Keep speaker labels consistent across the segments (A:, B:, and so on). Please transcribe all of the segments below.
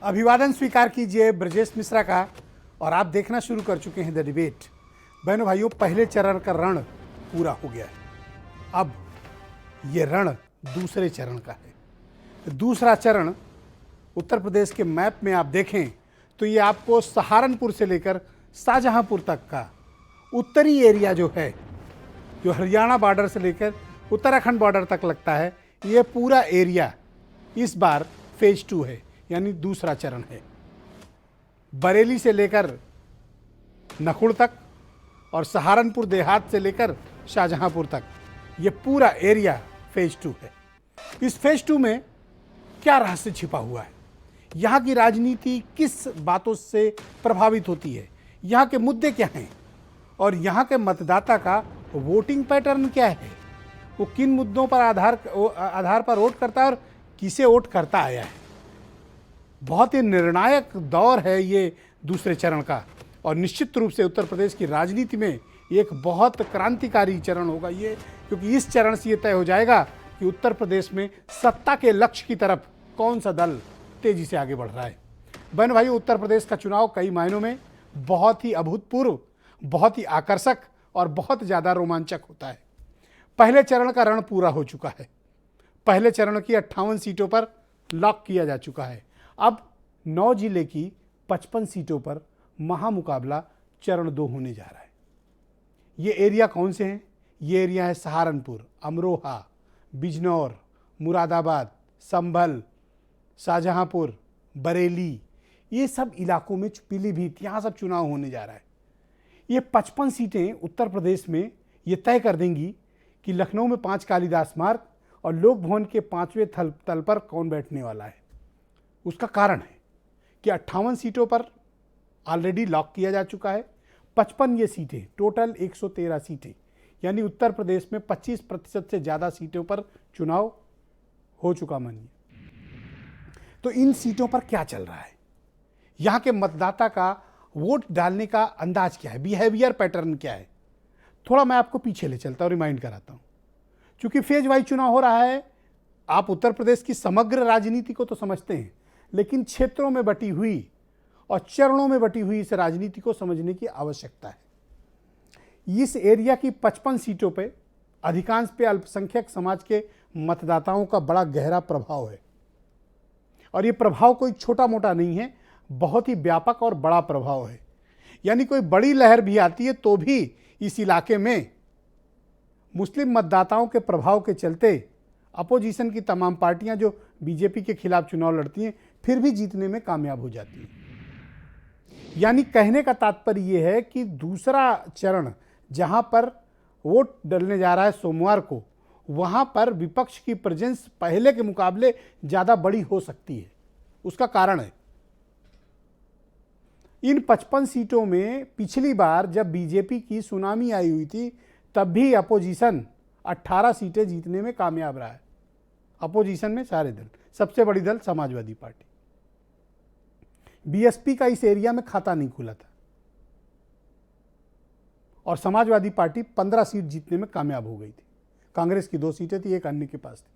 A: अभिवादन स्वीकार कीजिए ब्रजेश मिश्रा का। और आप देखना शुरू कर चुके हैं द डिबेट। बहनों भाइयों, पहले चरण का रण पूरा हो गया है। अब ये रण दूसरे चरण का है। दूसरा चरण उत्तर प्रदेश के मैप में आप देखें तो ये आपको सहारनपुर से लेकर शाहजहांपुर तक का उत्तरी एरिया जो है, जो हरियाणा बॉर्डर से लेकर उत्तराखंड बॉर्डर तक लगता है, ये पूरा एरिया इस बार फेज 2 है, यानी दूसरा चरण है। बरेली से लेकर नखुड़ तक और सहारनपुर देहात से लेकर शाहजहांपुर तक ये पूरा एरिया फेज 2 है। इस फेज 2 में क्या रहस्य छिपा हुआ है? यहाँ की राजनीति किस बातों से प्रभावित होती है? यहाँ के मुद्दे क्या हैं? और यहाँ के मतदाता का वोटिंग पैटर्न क्या है? वो किन मुद्दों पर आधार पर वोट करता है और किसे वोट करता आया है? बहुत ही निर्णायक दौर है ये दूसरे चरण का, और निश्चित रूप से उत्तर प्रदेश की राजनीति में एक बहुत क्रांतिकारी चरण होगा ये, क्योंकि इस चरण से ये तय हो जाएगा कि उत्तर प्रदेश में सत्ता के लक्ष्य की तरफ कौन सा दल तेजी से आगे बढ़ रहा है। बहन भाई, उत्तर प्रदेश का चुनाव कई मायनों में बहुत ही अभूतपूर्व, बहुत ही आकर्षक और बहुत ज़्यादा रोमांचक होता है। पहले चरण का रण पूरा हो चुका है। पहले चरण की 58 सीटों पर लॉक किया जा चुका है। अब 9 जिले की 55 सीटों पर महामुकाबला चरण 2 होने जा रहा है। ये एरिया कौन से हैं? ये एरिया है सहारनपुर, अमरोहा, बिजनौर, मुरादाबाद, संभल, शाहजहांपुर, बरेली, ये सब इलाकों में, पीलीभीत, यहाँ सब चुनाव होने जा रहा है। ये 55 सीटें उत्तर प्रदेश में ये तय कर देंगी कि लखनऊ में 5 कालिदास मार्ग और लोक भवन के 5वें तल पर कौन बैठने वाला है। उसका कारण है कि 58 सीटों पर ऑलरेडी लॉक किया जा चुका है। 55 ये सीटें, टोटल 113 सीटें, यानी उत्तर प्रदेश में 25% से ज़्यादा सीटों पर चुनाव हो चुका मानिए। तो इन सीटों पर क्या चल रहा है? यहाँ के मतदाता का वोट डालने का अंदाज क्या है, बिहेवियर पैटर्न क्या है? थोड़ा मैं आपको पीछे ले चलता हूँ, रिमाइंड कराता हूँ। चूंकि फेज वाइज चुनाव हो रहा है, आप उत्तर प्रदेश की समग्र राजनीति को तो समझते हैं, लेकिन क्षेत्रों में बटी हुई और चरणों में बटी हुई इस राजनीति को समझने की आवश्यकता है। इस एरिया की 55 सीटों पे अधिकांश पे अल्पसंख्यक समाज के मतदाताओं का बड़ा गहरा प्रभाव है, और ये प्रभाव कोई छोटा मोटा नहीं है, बहुत ही व्यापक और बड़ा प्रभाव है। यानी कोई बड़ी लहर भी आती है तो भी इस इलाके में मुस्लिम मतदाताओं के प्रभाव के चलते अपोजिशन की तमाम पार्टियां जो बीजेपी के खिलाफ चुनाव लड़ती हैं, फिर भी जीतने में कामयाब हो जाती हैं। यानी कहने का तात्पर्य यह है कि दूसरा चरण जहां पर वोट डलने जा रहा है सोमवार को, वहां पर विपक्ष की प्रेजेंस पहले के मुकाबले ज़्यादा बड़ी हो सकती है। उसका कारण है, इन 55 सीटों में पिछली बार जब बीजेपी की सुनामी आई हुई थी, तब भी अपोजिशन 18 सीटें जीतने में कामयाब रहा है। अपोजिशन में सारे दल, सबसे बड़ी दल समाजवादी पार्टी। बीएसपी का इस एरिया में खाता नहीं खुला था, और समाजवादी पार्टी 15 सीट जीतने में कामयाब हो गई थी। कांग्रेस की 2 सीटें थी, एक अन्य के पास थी।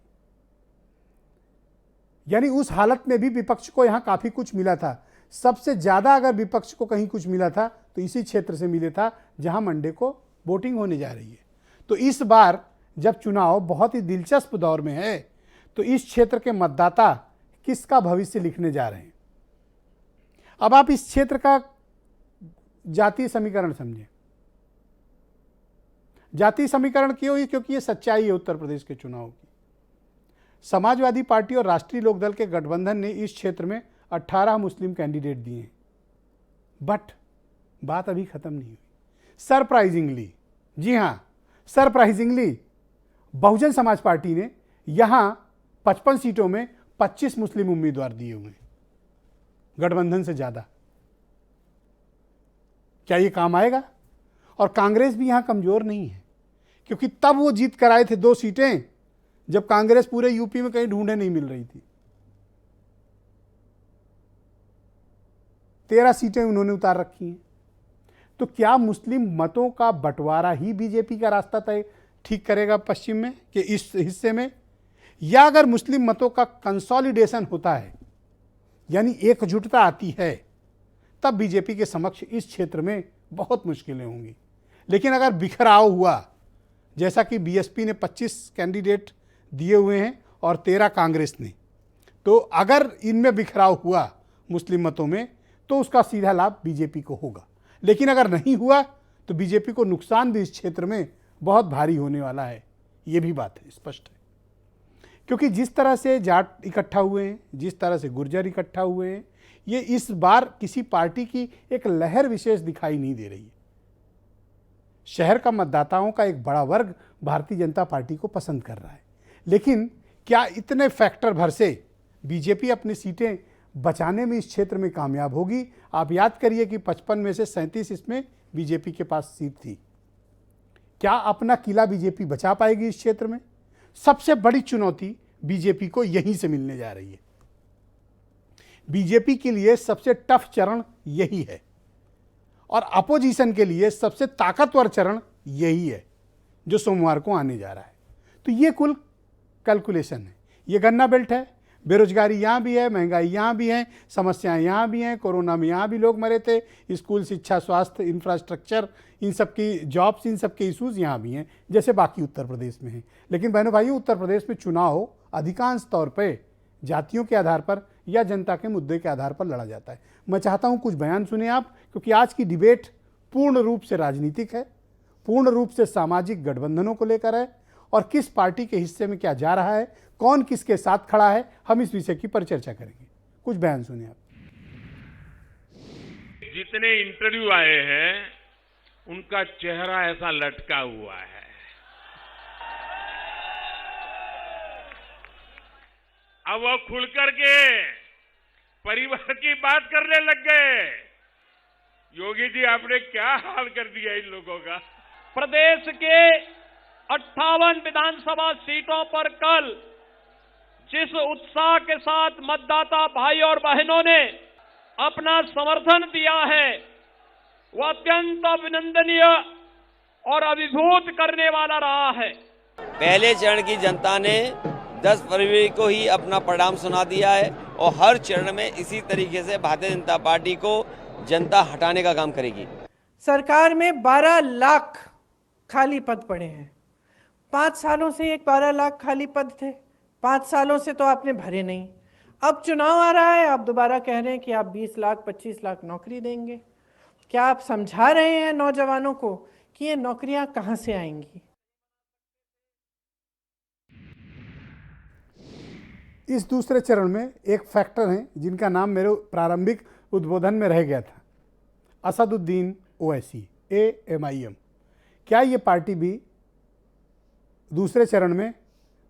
A: यानी उस हालत में भी विपक्ष को यहां काफी कुछ मिला था। सबसे ज्यादा अगर विपक्ष को कहीं कुछ मिला था तो इसी क्षेत्र से मिले था जहां मंडे को वोटिंग होने जा रही है। तो इस बार जब चुनाव बहुत ही दिलचस्प दौर में है, तो इस क्षेत्र के मतदाता किसका भविष्य लिखने जा रहे हैं? अब आप इस क्षेत्र का जातीय समीकरण समझें। जातीय समीकरण क्यों? क्योंकि ये सच्चाई है उत्तर प्रदेश के चुनाव की। समाजवादी पार्टी और राष्ट्रीय लोकदल के गठबंधन ने इस क्षेत्र में 18 मुस्लिम कैंडिडेट दिए हैं, बट बात अभी खत्म नहीं हुई। सरप्राइजिंगली, जी हां, सरप्राइजिंगली बहुजन समाज पार्टी ने यहां 55 सीटों में 25 मुस्लिम उम्मीदवार दिए हुए हैं, गठबंधन से ज्यादा। क्या ये काम आएगा? और कांग्रेस भी यहां कमजोर नहीं है, क्योंकि तब वो जीत कर आए थे 2 सीटें जब कांग्रेस पूरे यूपी में कहीं ढूंढे नहीं मिल रही थी। 13 सीटें उन्होंने उतार रखी हैं। तो क्या मुस्लिम मतों का बंटवारा ही बीजेपी का रास्ता तय ठीक करेगा पश्चिम में कि इस हिस्से में, या अगर मुस्लिम मतों का कंसोलिडेशन होता है यानी एकजुटता आती है, तब बीजेपी के समक्ष इस क्षेत्र में बहुत मुश्किलें होंगी। लेकिन अगर बिखराव हुआ, जैसा कि बीएसपी ने 25 कैंडिडेट दिए हुए हैं और 13 कांग्रेस ने, तो अगर इनमें बिखराव हुआ मुस्लिम मतों में तो उसका सीधा लाभ बीजेपी को होगा। लेकिन अगर नहीं हुआ तो बीजेपी को नुकसान भी इस क्षेत्र में बहुत भारी होने वाला है, ये भी बात है, स्पष्ट है। क्योंकि जिस तरह से जाट इकट्ठा हुए हैं, जिस तरह से गुर्जर इकट्ठा हुए हैं, ये इस बार किसी पार्टी की एक लहर विशेष दिखाई नहीं दे रही है। शहर का मतदाताओं का एक बड़ा वर्ग भारतीय जनता पार्टी को पसंद कर रहा है, लेकिन क्या इतने फैक्टर भर से बीजेपी अपनी सीटें बचाने में इस क्षेत्र में कामयाब होगी? आप याद करिए कि 55 में से 37 इसमें बीजेपी के पास सीट थी। क्या अपना किला बीजेपी बचा पाएगी इस क्षेत्र में? सबसे बड़ी चुनौती बीजेपी को यहीं से मिलने जा रही है। बीजेपी के लिए सबसे टफ चरण यही है और अपोजिशन के लिए सबसे ताकतवर चरण यही है जो सोमवार को आने जा रहा है। तो ये कुल कैलकुलेशन है। ये गन्ना बेल्ट है, बेरोजगारी यहाँ भी है, महंगाई यहाँ भी है, समस्याएं यहाँ भी हैं, कोरोना में यहाँ भी लोग मरे थे, स्कूल, शिक्षा, स्वास्थ्य, इंफ्रास्ट्रक्चर, इन सब की जॉब्स, इन सब के इशूज़ यहाँ भी हैं, जैसे बाकी उत्तर प्रदेश में हैं। लेकिन बहनों भाइयों, उत्तर प्रदेश में चुनाव अधिकांश तौर पे जातियों के आधार पर या जनता के मुद्दे के आधार पर लड़ा जाता है। मैं चाहता हूँ कुछ बयान सुने आप, क्योंकि आज की डिबेट पूर्ण रूप से राजनीतिक है, पूर्ण रूप से सामाजिक गठबंधनों को लेकर है और किस पार्टी के हिस्से में क्या जा रहा है, कौन किसके साथ खड़ा है, हम इस विषय की परिचर्चा करेंगे। कुछ बयान सुनिए आप।
B: जितने इंटरव्यू आए हैं उनका चेहरा ऐसा लटका हुआ है। अब वो खुल करके परिवार की बात करने लग गए। योगी जी, आपने क्या हाल कर दिया इन लोगों का।
C: प्रदेश के 58 विधानसभा सीटों पर कल जिस उत्साह के साथ मतदाता भाई और बहनों ने अपना समर्थन दिया है, वह अत्यंत अभिनंदनीय और अभिभूत करने वाला रहा है।
D: पहले चरण की जनता ने 10 फरवरी को ही अपना परिणाम सुना दिया है और हर चरण में इसी तरीके से भारतीय जनता पार्टी को जनता हटाने का काम करेगी।
E: सरकार में 12 लाख खाली पद पड़े हैं। 5 सालों से एक 12 लाख खाली पद थे, 5 सालों से तो आपने भरे नहीं। अब चुनाव आ रहा है, आप दोबारा कह रहे हैं कि आप 20 लाख 25 लाख नौकरी देंगे। क्या आप समझा रहे हैं नौजवानों को कि ये नौकरियां कहां से आएंगी?
A: इस दूसरे चरण में एक फैक्टर हैं जिनका नाम मेरे प्रारंभिक उद्बोधन में रह गया था, असदुद्दीन ओवैसी, AMIM। क्या ये पार्टी भी दूसरे चरण में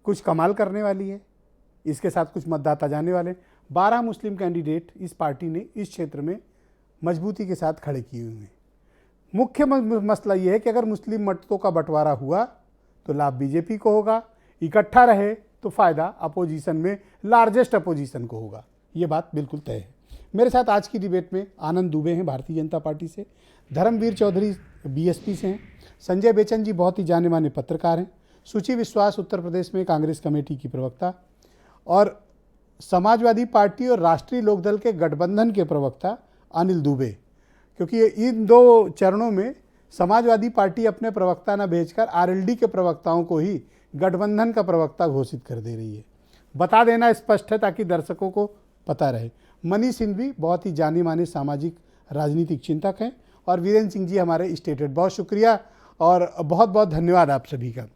A: कुछ कमाल करने वाली है? इसके साथ कुछ मतदाता जाने वाले। 12 मुस्लिम कैंडिडेट इस पार्टी ने इस क्षेत्र में मजबूती के साथ खड़े किए हुए हैं। मुख्य मसला ये है कि अगर मुस्लिम मतों का बंटवारा हुआ तो लाभ बीजेपी को होगा, इकट्ठा रहे तो फायदा अपोजिशन में लार्जेस्ट अपोजिशन को होगा। ये बात बिल्कुल तय है। मेरे साथ आज की डिबेट में आनंद दुबे हैं भारतीय जनता पार्टी से, धर्मवीर चौधरी BSP से हैं, संजय बेचन जी बहुत ही जाने माने पत्रकार हैं, सुचि विश्वास उत्तर प्रदेश में कांग्रेस कमेटी की प्रवक्ता और समाजवादी पार्टी और राष्ट्रीय लोकदल के गठबंधन के प्रवक्ता अनिल दुबे। क्योंकि इन 2 चरणों में समाजवादी पार्टी अपने प्रवक्ता न भेजकर RLD के प्रवक्ताओं को ही गठबंधन का प्रवक्ता घोषित कर दे रही है। बता देना स्पष्ट है ताकि दर्शकों को पता रहे। मनीष सिंघवी बहुत ही जाने माने सामाजिक राजनीतिक चिंतक हैं और वीरेंद्र सिंह जी हमारे स्टेट हेड। बहुत शुक्रिया और बहुत बहुत धन्यवाद आप सभी का।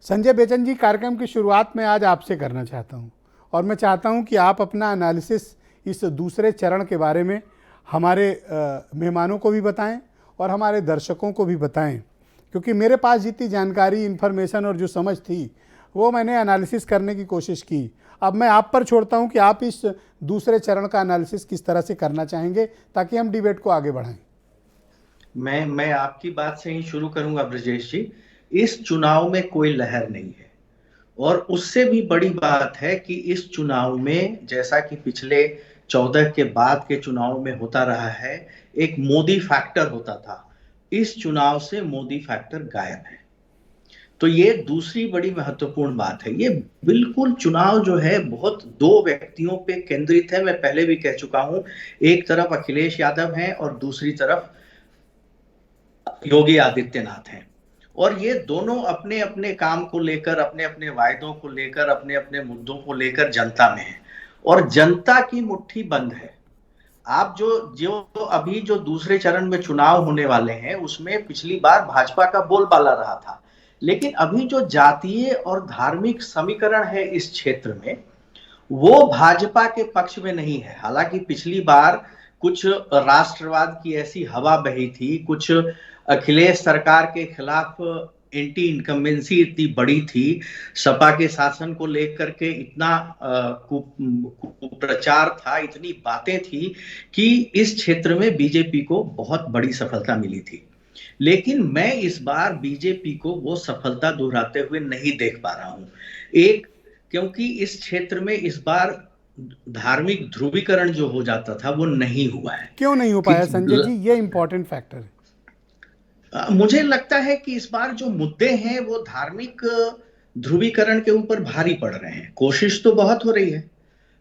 A: संजय बेचन जी, कार्यक्रम की शुरुआत में आज आपसे करना चाहता हूं और मैं चाहता हूं कि आप अपना एनालिसिस इस दूसरे चरण के बारे में हमारे मेहमानों को भी बताएं और हमारे दर्शकों को भी बताएं, क्योंकि मेरे पास जितनी जानकारी, इन्फॉर्मेशन और जो समझ थी वो मैंने एनालिसिस करने की कोशिश की। अब मैं आप पर छोड़ता हूं कि आप इस दूसरे चरण का एनालिसिस किस तरह से करना चाहेंगे ताकि हम डिबेट को आगे बढ़ाएं।
F: मैं आपकी बात से ही शुरू करूंगा ब्रजेश जी। इस चुनाव में कोई लहर नहीं है और उससे भी बड़ी बात है कि इस चुनाव में, जैसा कि पिछले 14 के बाद के चुनाव में होता रहा है, एक मोदी फैक्टर होता था। इस चुनाव से मोदी फैक्टर गायब है। तो ये दूसरी बड़ी महत्वपूर्ण बात है। ये बिल्कुल चुनाव जो है बहुत दो व्यक्तियों पे केंद्रित है। मैं पहले भी कह चुका हूं, एक तरफ अखिलेश यादव हैं और दूसरी तरफ योगी आदित्यनाथ हैं। और ये दोनों अपने अपने काम को लेकर, अपने अपने वायदों को लेकर, अपने अपने मुद्दों को लेकर जनता में है और जनता की मुट्ठी बंद है। आप जो अभी जो दूसरे चरण में चुनाव होने वाले हैं उसमें पिछली बार भाजपा का बोलबाला रहा था, लेकिन अभी जो जातीय और धार्मिक समीकरण है इस क्षेत्र में वो भाजपा के पक्ष में नहीं है। हालांकि पिछली बार कुछ राष्ट्रवाद की ऐसी हवा बही थी, कुछ अखिलेश सरकार के खिलाफ एंटी इनकम्बेंसी इतनी बड़ी थी, सपा के शासन को लेकर के इतना कुप्रचार था, इतनी बातें थी कि इस क्षेत्र में बीजेपी को बहुत बड़ी सफलता मिली थी। लेकिन मैं इस बार बीजेपी को वो सफलता दोहराते हुए नहीं देख पा रहा हूं। एक, क्योंकि इस क्षेत्र में इस बार धार्मिक ध्रुवीकरण जो हो जाता था वो नहीं हुआ है।
A: क्यों नहीं हो पाया संजय जी? ये इंपॉर्टेंट फैक्टर है।
F: मुझे लगता है कि इस बार जो मुद्दे हैं वो धार्मिक ध्रुवीकरण के ऊपर भारी पड़ रहे हैं। कोशिश तो बहुत हो रही है,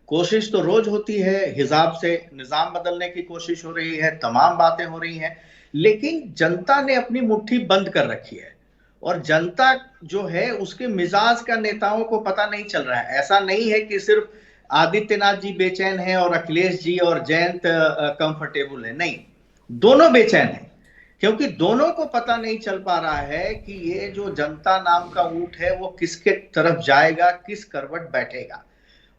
F: कोशिश तो रोज होती है, हिसाब से निजाम बदलने की कोशिश हो रही है, तमाम बातें हो रही हैं, लेकिन जनता ने अपनी मुट्ठी बंद कर रखी है और जनता जो है उसके मिजाज का नेताओं को पता नहीं चल रहा है। ऐसा नहीं है कि सिर्फ आदित्यनाथ जी बेचैन हैं और अखिलेश जी और जयंत कंफर्टेबल है, नहीं, दोनों बेचैन हैं, क्योंकि दोनों को पता नहीं चल पा रहा है कि ये जो जनता नाम का ऊंट है वो किसके तरफ जाएगा, किस करवट बैठेगा।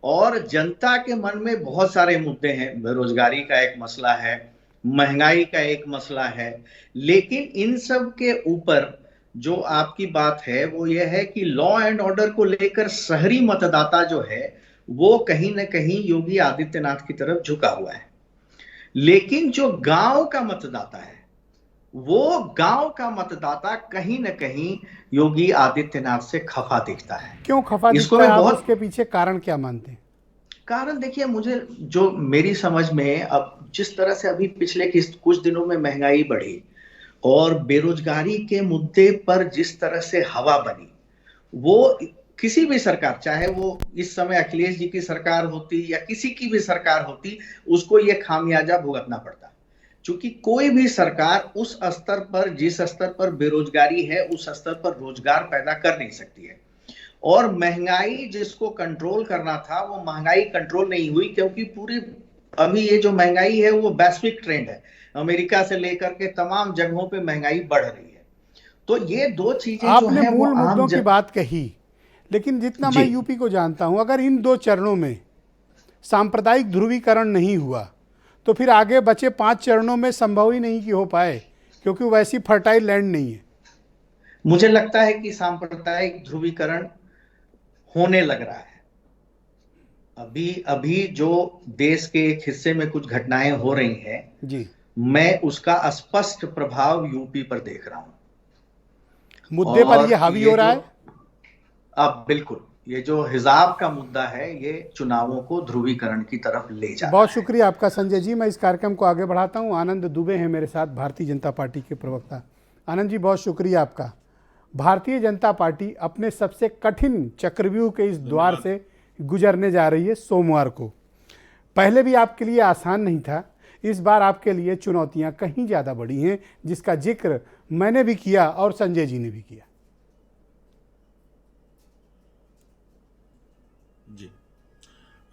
F: और जनता के मन में बहुत सारे मुद्दे हैं, बेरोजगारी का एक मसला है, महंगाई का एक मसला है, लेकिन इन सब के ऊपर जो आपकी बात है वो ये है कि लॉ एंड ऑर्डर को लेकर शहरी मतदाता जो है वो कहीं ना कहीं योगी आदित्यनाथ की तरफ झुका हुआ है, लेकिन जो गांव का मतदाता है वो गांव का मतदाता कहीं ना कहीं योगी आदित्यनाथ से खफा दिखता है।
A: क्यों खफा दिखता है? आप उसके पीछे कारण क्या मानते हैं?
F: कारण देखिए, मुझे जो मेरी समझ में, अब जिस तरह से अभी पिछले कुछ दिनों में महंगाई बढ़ी और बेरोजगारी के मुद्दे पर जिस तरह से हवा बनी, वो किसी भी सरकार, चाहे वो इस समय अखिलेश जी की सरकार होती या किसी की भी सरकार होती, उसको ये खामियाजा भुगतना पड़ता। क्योंकि कोई भी सरकार उस स्तर पर, जिस स्तर पर बेरोजगारी है उस स्तर पर रोजगार पैदा कर नहीं सकती है। और महंगाई जिसको कंट्रोल करना था वो महंगाई कंट्रोल नहीं हुई, क्योंकि पूरी अभी ये जो महंगाई है वो वैश्विक ट्रेंड है, अमेरिका से लेकर के तमाम जगहों पे महंगाई बढ़ रही है। तो ये दो चीजें जो है
A: मूल मुद्दों की बात कही, लेकिन जितना मैं यूपी को जानता हूं, अगर इन दो चरणों में सांप्रदायिक ध्रुवीकरण नहीं हुआ तो फिर आगे बचे 5 चरणों में संभव ही नहीं कि हो पाए, क्योंकि वैसी फर्टाइल लैंड नहीं है।
F: मुझे लगता है कि सांप्रदायिक ध्रुवीकरण होने लग रहा है। अभी जो देश के एक हिस्से में कुछ घटनाएं हो रही हैं
A: जी, मैं
F: उसका स्पष्ट प्रभाव यूपी पर देख रहा हूं।
A: मुद्दे पर ये हावी हो रहा है।
F: अब बिल्कुल ये जो हिजाब का मुद्दा है ये चुनावों को ध्रुवीकरण की तरफ ले जा रहा है।
A: बहुत शुक्रिया आपका संजय जी। मैं इस कार्यक्रम को आगे बढ़ाता हूं। आनंद दुबे हैं मेरे साथ, भारतीय जनता पार्टी के प्रवक्ता। आनंद जी, बहुत शुक्रिया आपका। भारतीय जनता पार्टी अपने सबसे कठिन चक्रव्यूह के इस द्वार से गुजरने जा रही है सोमवार को। पहले भी आपके लिए आसान नहीं था, इस बार आपके लिए चुनौतियां कहीं ज़्यादा बड़ी हैं, जिसका जिक्र मैंने भी किया और संजय जी ने भी किया।
G: जी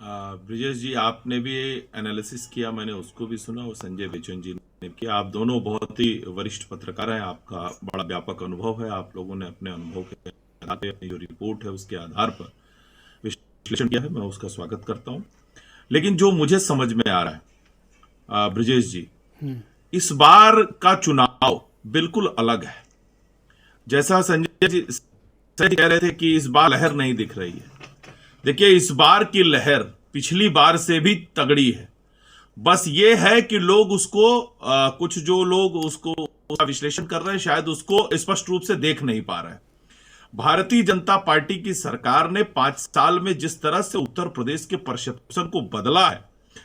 G: ब्रिजेश जी, आपने भी एनालिसिस किया, मैंने उसको भी सुना और संजय बेचन जी ने किया। आप दोनों बहुत ही वरिष्ठ पत्रकार हैं, आपका बड़ा व्यापक अनुभव है। आप लोगों ने अपने अनुभव के आधार पर जो रिपोर्ट है उसके आधार पर विश्लेषण किया है, मैं उसका स्वागत करता हूं। लेकिन जो मुझे समझ में आ रहा है ब्रिजेश जी, इस बार का चुनाव बिल्कुल अलग है। जैसा संजय जी सही कह रहे थे कि इस बार लहर नहीं दिख रही है, देखिए इस बार की लहर पिछली बार से भी तगड़ी है। बस ये है कि लोग उसको कुछ जो लोग उसको विश्लेषण कर रहे हैं शायद उसको स्पष्ट रूप से देख नहीं पा रहे हैं। भारतीय जनता पार्टी की सरकार ने 5 साल में जिस तरह से उत्तर प्रदेश के परसेप्शन को बदला है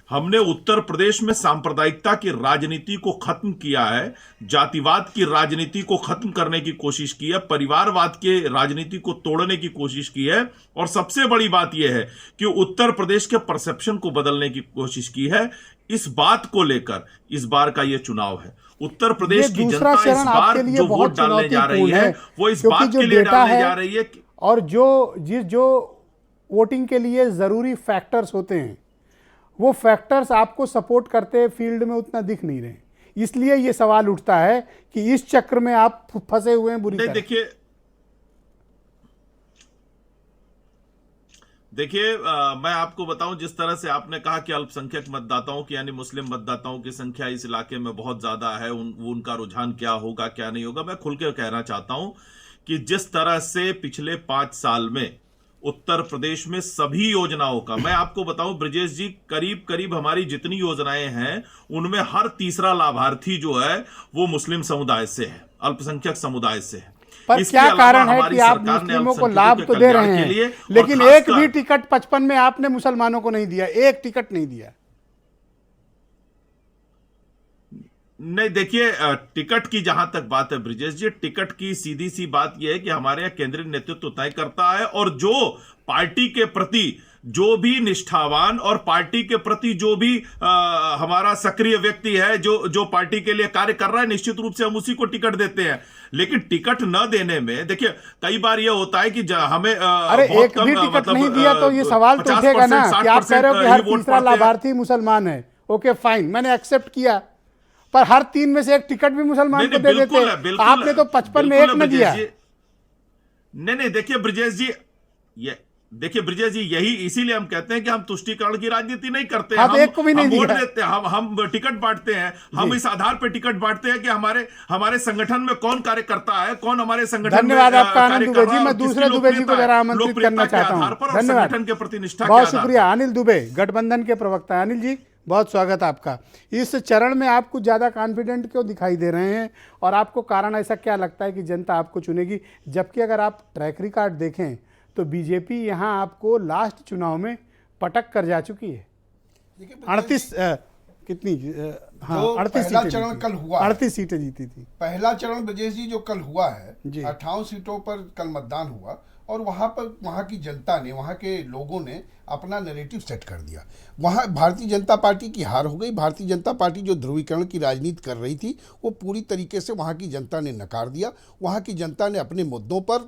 G: हमने उत्तर प्रदेश में सांप्रदायिकता की राजनीति को खत्म किया है, जातिवाद की राजनीति को खत्म करने की कोशिश की है, परिवारवाद की राजनीति को तोड़ने की कोशिश की है, और सबसे बड़ी बात यह है कि उत्तर प्रदेश के परसेप्शन को बदलने की कोशिश की है। इस बात को लेकर इस बार का यह चुनाव है। उत्तर प्रदेश की जनता इस बार जो वोट डालने जा रही है वो इस बात के लिए डालने जा रही है
A: और जो वोटिंग के लिए जरूरी फैक्टर्स होते हैं वो फैक्टर्स आपको सपोर्ट करते फील्ड में उतना दिख नहीं रहे, इसलिए ये सवाल उठता है कि इस चक्र में आप फंसे हुए हैं बुरी तरह।
G: देखिए मैं आपको बताऊं, जिस तरह से आपने कहा कि अल्पसंख्यक मतदाताओं की यानी मुस्लिम मतदाताओं की संख्या इस इलाके में बहुत ज्यादा है, उनका रुझान क्या होगा क्या नहीं होगा, मैं खुल के कहना चाहता हूं कि जिस तरह से पिछले 5 साल में उत्तर प्रदेश में सभी योजनाओं का, मैं आपको बताऊं ब्रजेश जी, करीब करीब हमारी जितनी योजनाएं हैं उनमें हर तीसरा लाभार्थी जो है वो मुस्लिम समुदाय से है, अल्पसंख्यक समुदाय से है।
A: पर क्या कारण है कि आप मुस्लिमों को लाभ तो दे रहे हैं लेकिन एक भी टिकट 55 में आपने मुसलमानों को नहीं दिया, एक टिकट नहीं दिया?
G: नहीं, देखिए टिकट की जहां तक बात है ब्रिजेश जी, टिकट की सीधी सी बात यह है कि हमारे यहाँ केंद्रीय नेतृत्व तय करता है, और जो पार्टी के प्रति जो भी निष्ठावान और पार्टी के प्रति जो भी हमारा सक्रिय व्यक्ति है, जो पार्टी के लिए कार्य कर रहा है, निश्चित रूप से हम उसी को टिकट देते हैं। लेकिन टिकट न देने में देखिए कई बार यह होता है कि हमें
A: अरे एक भी टिकट नहीं दिया तो ये सवाल तो उठेगा ना कि आप कह रहे हो कि हर तीसरा लाभार्थी मुसलमान है। ओके फाइन, मैंने एक्सेप्ट किया, पर हर 3 में से एक टिकट भी मुसलमान को दे देते, आपने तो 55 में एक न दिया।
G: नहीं, देखिए ब्रजेश जी, यही इसीलिए हम कहते हैं कि हम तुष्टीकरण की राजनीति नहीं करते हैं, हम वोट देते हैं, हम टिकट बांटते हैं, हम इस आधार पर टिकट बांटते हैं कि हमारे संगठन में कौन कार्य करता है, कौन हमारे संगठन में
A: धन्यवाद आपका आनंद दुबे जी। मैं दूसरे दुबे जी को जरा आमंत्रित करना चाहता हूं। धन्यवाद,
G: संगठन के प्रति निष्ठा,
A: बहुत शुक्रिया। अनिल दुबे गठबंधन के प्रवक्ता, अनिल जी बहुत स्वागत आपका। इस चरण में आप कुछ ज़्यादा कॉन्फिडेंट क्यों दिखाई दे रहे हैं और आपको कारण ऐसा क्या लगता है कि जनता आपको चुनेगी, जबकि अगर आप ट्रैक रिकॉर्ड देखें तो बीजेपी यहां आपको लास्ट चुनाव में पटक कर जा चुकी है। 38 कितनी 38
H: चरण कल हुआ,
A: 38 सीटें जीती थी।
H: पहला चरण ब्रजेश जी जो कल हुआ है, 58 सीटों पर कल मतदान हुआ और वहाँ की जनता ने, वहाँ के लोगों ने अपना नैरेटिव सेट कर दिया। वहाँ भारतीय जनता पार्टी की हार हो गई। भारतीय जनता पार्टी जो ध्रुवीकरण की राजनीति कर रही थी वो पूरी तरीके से वहाँ की जनता ने नकार दिया। वहाँ की जनता ने अपने मुद्दों पर,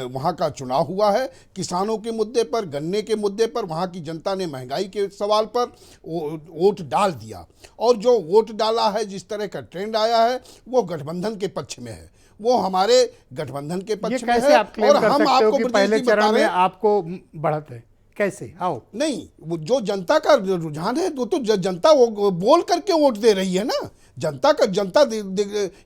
H: वहाँ का चुनाव हुआ है, किसानों के मुद्दे पर, गन्ने के मुद्दे पर, वहाँ की जनता ने महंगाई के सवाल पर वोट डाल दिया। और जो वोट डाला है, जिस तरह का ट्रेंड आया है, वो गठबंधन के पक्ष में है, वो हमारे गठबंधन के पक्ष में है।
A: और हम आपको पहले चरण में आपको बढ़त है, कैसे? आओ
H: नहीं, वो जो जनता का रुझान है वो तो जनता वो बोल करके वोट दे रही है ना। जनता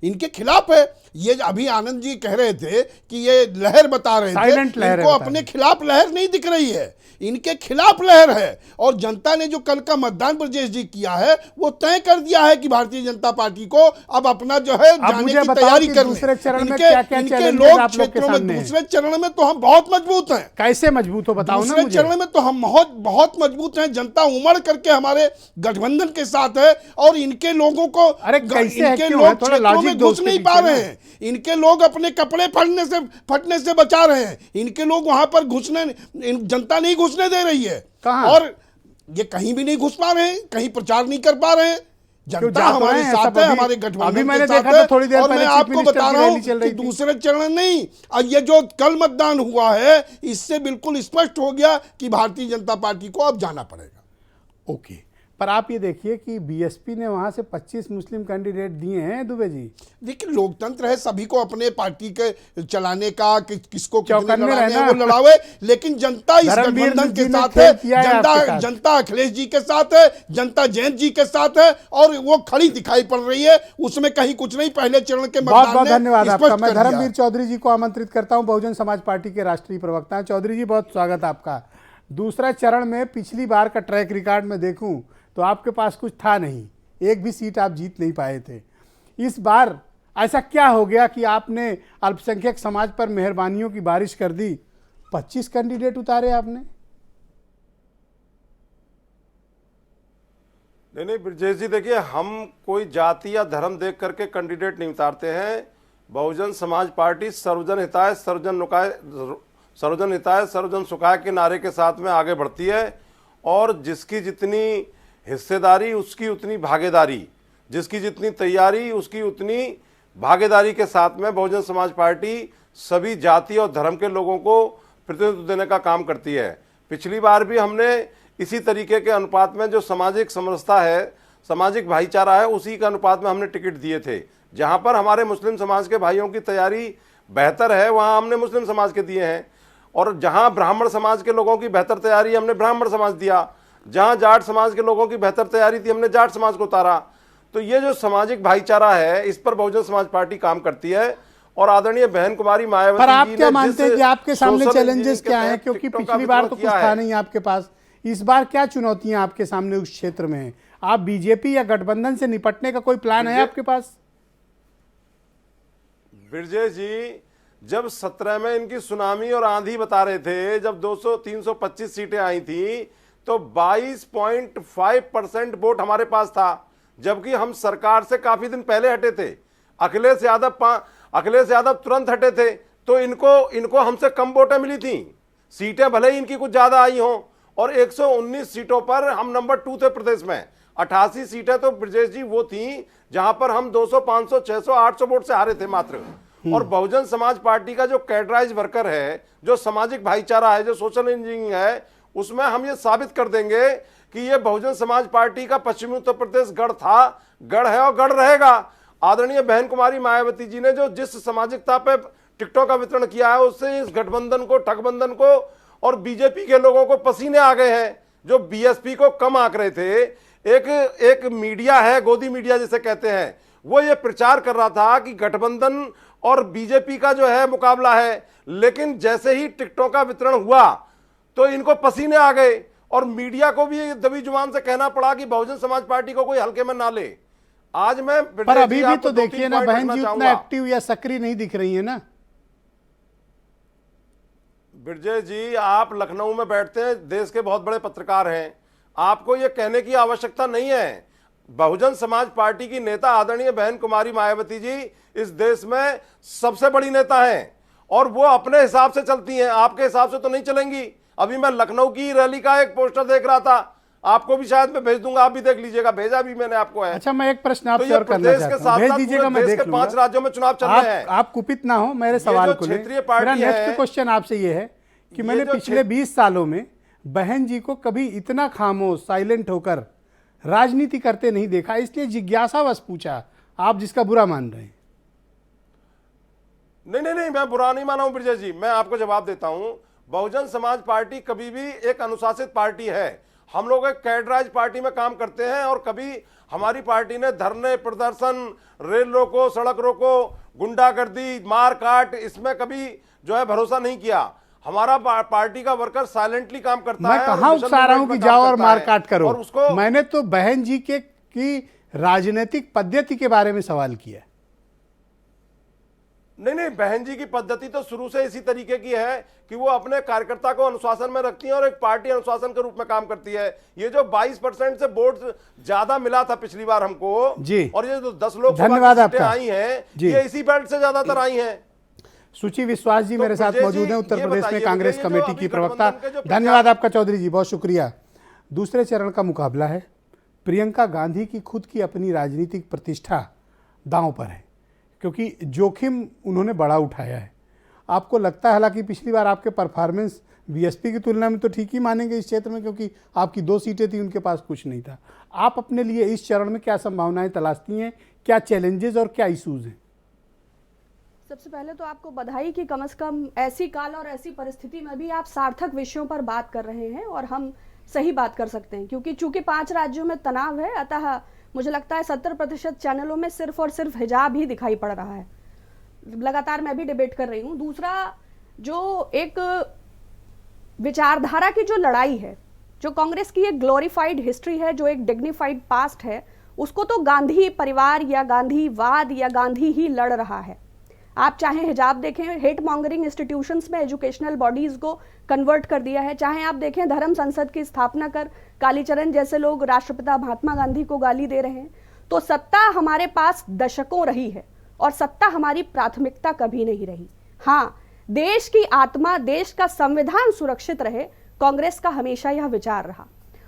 H: इनके खिलाफ है। ये अभी आनंद जी कह रहे थे कि ये लहर बता रहे थे, इनको अपने खिलाफ लहर नहीं दिख रही है, इनके खिलाफ लहर है। और जनता ने जो कल का मतदान ब्रजेश जी किया है वो तय कर दिया है कि भारतीय जनता पार्टी को अब अपना जो है जाने की तैयारी कर
A: दूसरे चरण में
H: इनके लोक क्षेत्रों में। दूसरे चरण में तो हम बहुत मजबूत हैं।
A: कैसे मजबूत हो बताओ ना।
H: दूसरे चरण में तो हम बहुत मजबूत हैं। जनता उमड़ करके हमारे गठबंधन के साथ है और इनके लोगों को, इनके लोग क्षेत्रों में घुस नहीं पा रहे हैं, इनके लोग अपने कपड़े फटने से बचा रहे हैं, इनके लोग वहां पर घुसने, जनता नहीं घुसने दे रही है। और ये कहीं भी नहीं घुस पा रहे हैं, कहीं प्रचार नहीं कर पा रहे हैं। जनता हमारे साथ है, हमारे गठबंधन के साथ है। और मैं आपको बता रहा हूं कि दूसरे चरण नहीं, और ये जो कल मतदान हुआ है इससे बिल्कुल स्पष्ट हो गया कि भारतीय जनता पार्टी को अब जाना पड़ेगा।
A: ओके, पर आप ये देखिए कि बीएसपी ने वहां से 25 मुस्लिम कैंडिडेट दिए हैं दुबे जी।
H: देखिए लोकतंत्र है, सभी को अपने पार्टी के चलाने का, किसको कितने लड़ाने हैं वो लड़ावे, लेकिन जनता इस गठबंधन के साथ है, जनता अखिलेश जी के साथ है, जनता जयंत जी के साथ है और वो खड़ी दिखाई पड़ रही है, उसमें कहीं कुछ नहीं। पहले चरण के
A: बहुत बहुत धन्यवाद आपका। मैं धर्मवीर चौधरी जी को आमंत्रित करता हूँ, बहुजन समाज पार्टी के राष्ट्रीय प्रवक्ता। चौधरी जी बहुत स्वागत आपका। दूसरा चरण में पिछली बार का ट्रैक रिकॉर्ड में देखूं तो आपके पास कुछ था नहीं, एक भी सीट आप जीत नहीं पाए थे। इस बार ऐसा क्या हो गया कि आपने अल्पसंख्यक समाज पर मेहरबानियों की बारिश कर दी? 25 कैंडिडेट उतारे आपने।
I: नहीं ब्रजेश जी, देखिए हम कोई जाति या धर्म देख करके कैंडिडेट नहीं उतारते हैं। बहुजन समाज पार्टी सर्वजन हिताय सर्वजन सुखाय के नारे के साथ में आगे बढ़ती है और जिसकी जितनी हिस्सेदारी उसकी उतनी भागीदारी, जिसकी जितनी तैयारी उसकी उतनी भागीदारी के साथ में बहुजन समाज पार्टी सभी जाति और धर्म के लोगों को प्रतिनिधित्व देने का काम करती है। पिछली बार भी हमने इसी तरीके के अनुपात में जो सामाजिक समरसता है, सामाजिक भाईचारा है, उसी के अनुपात में हमने टिकट दिए थे। जहां पर हमारे मुस्लिम समाज के भाइयों की तैयारी बेहतर है वहां हमने मुस्लिम समाज के दिए हैं, और जहां ब्राह्मण समाज के लोगों की बेहतर तैयारी हमने ब्राह्मण समाज दिया, जहां जाट समाज के लोगों की बेहतर तैयारी थी हमने जाट समाज को उतारा। तो ये जो सामाजिक भाईचारा है इस पर बहुजन समाज पार्टी काम करती है। और आदरणीय बहन कुमारी मायावती
A: पर आप
I: जी
A: क्या
I: ने
A: मानते हैं कि आपके सामने
I: सोशल
A: चैलेंजेस
I: इंजीनियरिंग के
A: क्या हैं?
I: तहत
A: क्योंकि
I: टिकटों का
A: पिछली बार तो
I: वितरण
A: कुछ
I: किया
A: था
I: है।
A: नहीं आपके पास, इस बार क्या चुनौतियां आपके सामने उस क्षेत्र में हैं? आप बीजेपी या गठबंधन से निपटने का कोई प्लान है आपके पास?
I: ब्रजेश जी, जब 17 में इनकी सुनामी और आंधी बता रहे थे, जब 325 सीटें आई थी तो 22.5% वोट हमारे पास था, जबकि हम सरकार से काफी दिन पहले हटे थे। अखिलेश यादव तुरंत हटे थे, तो इनको हमसे कम वोटें मिली थी। सीटें भले ही इनकी कुछ ज्यादा आई हों, और 119 सीटों पर हम नंबर 2 थे प्रदेश में। 88 सीटें तो ब्रजेश जी वो थी जहां पर हम 200, 500, 600, 800 वोट से हारे थे मात्र। और बहुजन समाज पार्टी का जो कैडराइज वर्कर है, जो सामाजिक भाईचारा है, जो सोशल इंजीनियरिंग है, उसमें हम ये साबित कर देंगे कि ये बहुजन समाज पार्टी का पश्चिमी उत्तर प्रदेश गढ़ था, गढ़ है और गढ़ रहेगा। आदरणीय बहन कुमारी मायावती जी ने जो जिस सामाजिकता पे टिकटों का वितरण किया है, उससे इस गठबंधन को, ठगबंधन को और बीजेपी के लोगों को पसीने आ गए हैं, जो बीएसपी को कम आंक रहे थे। एक मीडिया है, गोदी मीडिया जिसे कहते हैं, वो ये प्रचार कर रहा था कि गठबंधन और बीजेपी का जो है मुकाबला है, लेकिन जैसे ही टिकटों का वितरण हुआ तो इनको पसीने आ गए और मीडिया को भी दबी जुबान से कहना पड़ा कि बहुजन समाज पार्टी को कोई हल्के में ना ले। आज मैं
A: पर अभी भी तो देखिए ना बहन जी, उतना एक्टिव या सक्रिय नहीं दिख रही है ना।
I: ब्रजेश जी, आप लखनऊ में बैठते हैं, देश के बहुत बड़े पत्रकार हैं, आपको यह कहने की आवश्यकता नहीं है। बहुजन समाज पार्टी की नेता आदरणीय बहन कुमारी मायावती जी इस देश में सबसे बड़ी नेता हैं और वो अपने हिसाब से चलती हैं, आपके हिसाब से तो नहीं चलेंगी। अभी मैं लखनऊ की रैली का एक पोस्टर देख रहा था, आपको भी शायद मैं भेज दूंगा, आप भी देख लीजिएगा, भेजा भी मैंने आपको है।
A: अच्छा, मैं एक प्रश्न आपसे और करना चाहता हूं, भेज दीजिएगा, मैं देख लूंगा।
I: 5 राज्यों में चुनाव चल रहे हैं।
A: आप कुपित ना हो मेरे सवाल को लेकर। मेरा नेक्स्ट क्वेश्चन आपसे ये है कि मैंने पिछले 20 सालों में बहन जी को कभी इतना खामोश, साइलेंट होकर राजनीति करते नहीं देखा, इसलिए जिज्ञासावश पूछा, आप जिसका बुरा मान रहे हैं।
I: नहीं, मैं बुरा नहीं माना हूं ब्रजेश जी, मैं आपको जवाब देता हूं। बहुजन समाज पार्टी कभी भी एक अनुशासित पार्टी है। हम लोग एक कैडराइज पार्टी में काम करते हैं और कभी हमारी पार्टी ने धरने, प्रदर्शन, रेल रोको, सड़क रोको, गुंडागर्दी, मार काट, इसमें कभी जो है भरोसा नहीं किया। हमारा पार्टी का वर्कर साइलेंटली काम करता है।
A: मैं कहां उकसा रहा हूं कि जाओ और मारकाट करो, और उसको मैंने तो बहन जी की राजनीतिक पद्धति के बारे में सवाल किया।
I: नहीं, बहन जी की पद्धति तो शुरू से इसी तरीके की है कि वो अपने कार्यकर्ता को अनुशासन में रखती है और एक पार्टी अनुशासन के रूप में काम करती है। ये जो 22% से वोट ज्यादा मिला था पिछली बार हमको जी, और ये जो 10 लोकसभा सीटें आई हैं, ये इसी बेल्ट से ज्यादातर आई हैं।
A: सुची विश्वास जी मेरे साथ मौजूद हैं, उत्तर प्रदेश में कांग्रेस कमेटी की प्रवक्ता। धन्यवाद आपका चौधरी जी, बहुत शुक्रिया। दूसरे चरण का मुकाबला है। प्रियंका गांधी की खुद की अपनी राजनीतिक प्रतिष्ठा दांव पर है, क्योंकि जोखिम उन्होंने बड़ा उठाया है। आपको लगता है, हालांकि पिछली बार आपके परफॉर्मेंस बीएसपी की तुलना में तो ठीक ही मानेंगे इस क्षेत्र में, क्योंकि आपकी 2 सीटें थी, उनके पास कुछ नहीं था। आप अपने लिए इस चरण में क्या संभावनाएं तलाशती हैं, क्या चैलेंजेस और क्या इशूज हैं?
J: सबसे पहले तो आपको बधाई कि कम से कम ऐसी काल और ऐसी परिस्थिति में भी आप सार्थक विषयों पर बात कर रहे हैं और हम सही बात कर सकते हैं, क्योंकि चूंकि 5 राज्यों में तनाव है, अतः मुझे लगता है 70% चैनलों में सिर्फ और सिर्फ हिजाब ही दिखाई पड़ रहा है। लगातार मैं भी डिबेट कर रही हूँ। दूसरा, जो एक विचारधारा की जो लड़ाई है, जो कांग्रेस की एक ग्लोरीफाइड हिस्ट्री है, जो एक डिग्निफाइड पास्ट है, उसको तो गांधी परिवार या गांधीवाद या गांधी ही लड़ रहा है। आप चाहे हिजाब देखें, हेट मॉन्गरिंग इंस्टीट्यूशंस में एजुकेशनल बॉडीज को कन्वर्ट कर दिया है, चाहे आप देखें धर्म संसद की स्थापना कर कालीचरण जैसे लोग राष्ट्रपिता महात्मा गांधी को गाली दे रहे हैं। तो सत्ता हमारे पास दशकों रही है और सत्ता हमारी प्राथमिकता कभी नहीं रही। हाँ, देश की आत्मा, देश का संविधान सुरक्षित रहे, कांग्रेस का हमेशा यह विचार रहा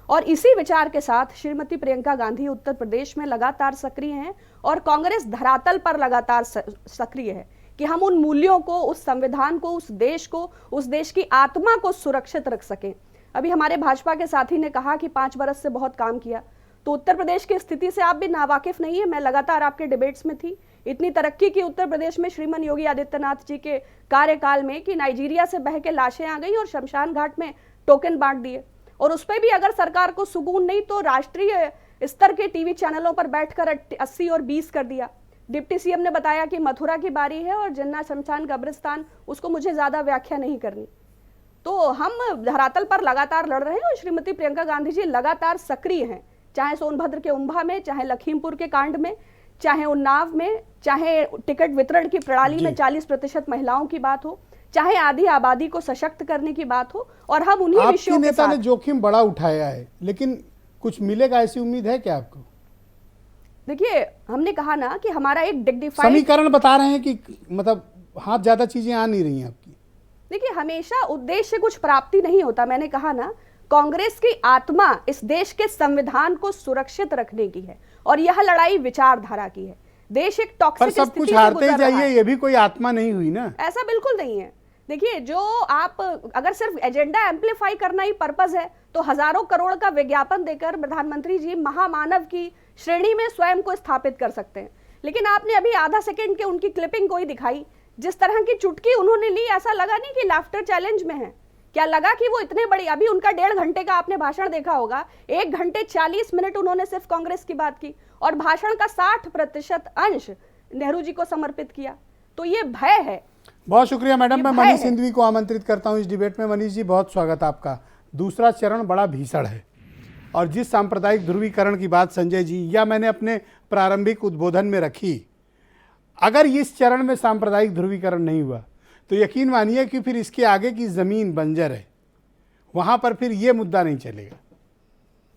J: और इसी विचार के साथ श्रीमती प्रियंका गांधी उत्तर प्रदेश में लगातार सक्रिय हैं और कांग्रेस धरातल पर लगातार सक्रिय है कि हम उन मूल्यों को, उस संविधान को, उस देश को, उस देश की आत्मा को सुरक्षित रख सकें। अभी हमारे भाजपा के साथी ने कहा कि 5 बरस से बहुत काम किया, तो उत्तर प्रदेश की स्थिति से आप भी नावाकिफ नहीं है। मैं लगातार आपके डिबेट्स में थी। इतनी तरक्की की उत्तर प्रदेश में श्रीमान योगी आदित्यनाथ जी के कार्यकाल में कि नाइजीरिया से बह के लाशें आ गई और शमशान घाट में टोकन बांट दिए, और उस पर भी अगर सरकार को सुकून नहीं तो राष्ट्रीय स्तर के टीवी चैनलों पर बैठकर 80 और 20 कर दिया। डिप्टी सीएम ने बताया कि मथुरा की बारी है और जिन्ना शमशान कब्रिस्तान, उसको मुझे ज्यादा व्याख्या नहीं करनी। तो हम धरातल पर लगातार लड़ रहे हैं और श्रीमती प्रियंका गांधी जी लगातार सक्रिय हैं, चाहे सोनभद्र के उम्भा में, चाहे लखीमपुर के कांड में, चाहे उन्नाव में, चाहे टिकट वितरण की प्रणाली में 40% महिलाओं की बात हो, चाहे आधी आबादी को सशक्त करने की बात हो, और हम उन्हीं विषयों के
A: नेता
J: साथ।
A: ने जोखिम बड़ा उठाया है, लेकिन कुछ मिलेगा ऐसी उम्मीद है क्या आपको?
J: देखिए, हमने कहा ना कि हमारा एक डिग्निफाइड
A: समीकरण बता रहे हैं कि मतलब हाथ ज्यादा चीजें आ नहीं रही हैं आपकी।
J: देखिए, हमेशा उद्देश्य से कुछ प्राप्ति नहीं होता। मैंने कहा ना, कांग्रेस की आत्मा इस देश के संविधान को सुरक्षित रखने की है और यह लड़ाई विचारधारा की है। देश एक टॉक्सिक
A: पर सब कुछ हारते ही जाइए, ये भी कोई आत्मा नहीं हुई ना।
J: ऐसा बिल्कुल नहीं है। देखिए, जो आप अगर सिर्फ एजेंडा एम्पलीफाई करना ही पर्पस है तो हजारों करोड़ का विज्ञापन देकर प्रधानमंत्री जी महामानव की श्रेणी में स्वयं को स्थापित कर सकते हैं। लेकिन आपने अभी आधा सेकंड के उनकी क्लिपिंग कोई दिखाई, जिस तरह की चुटकी उन्होंने ली, ऐसा लगा नहीं कि लाफ्टर चैलेंज में है। क्या लगा कि वो इतने बड़ी, अभी उनका 1.5 घंटे का आपने भाषण देखा होगा, 1 घंटे 40 मिनट उन्होंने सिर्फ कांग्रेस की बात की और भाषण का 60% अंश नेहरू जी को समर्पित किया। तो ये भय है।
A: बहुत शुक्रिया मैडम। मैं मनीष सिंधवी को आमंत्रित करता हूं इस डिबेट में। मनीष जी, बहुत स्वागत आपका। दूसरा चरण बड़ा भीषण है और जिस सांप्रदायिक ध्रुवीकरण की बात संजय जी या मैंने अपने प्रारंभिक उद्बोधन में रखी, अगर इस चरण में सांप्रदायिक ध्रुवीकरण नहीं हुआ तो यकीन मानिए कि फिर इसके आगे की जमीन बंजर है, वहां पर फिर ये मुद्दा नहीं चलेगा।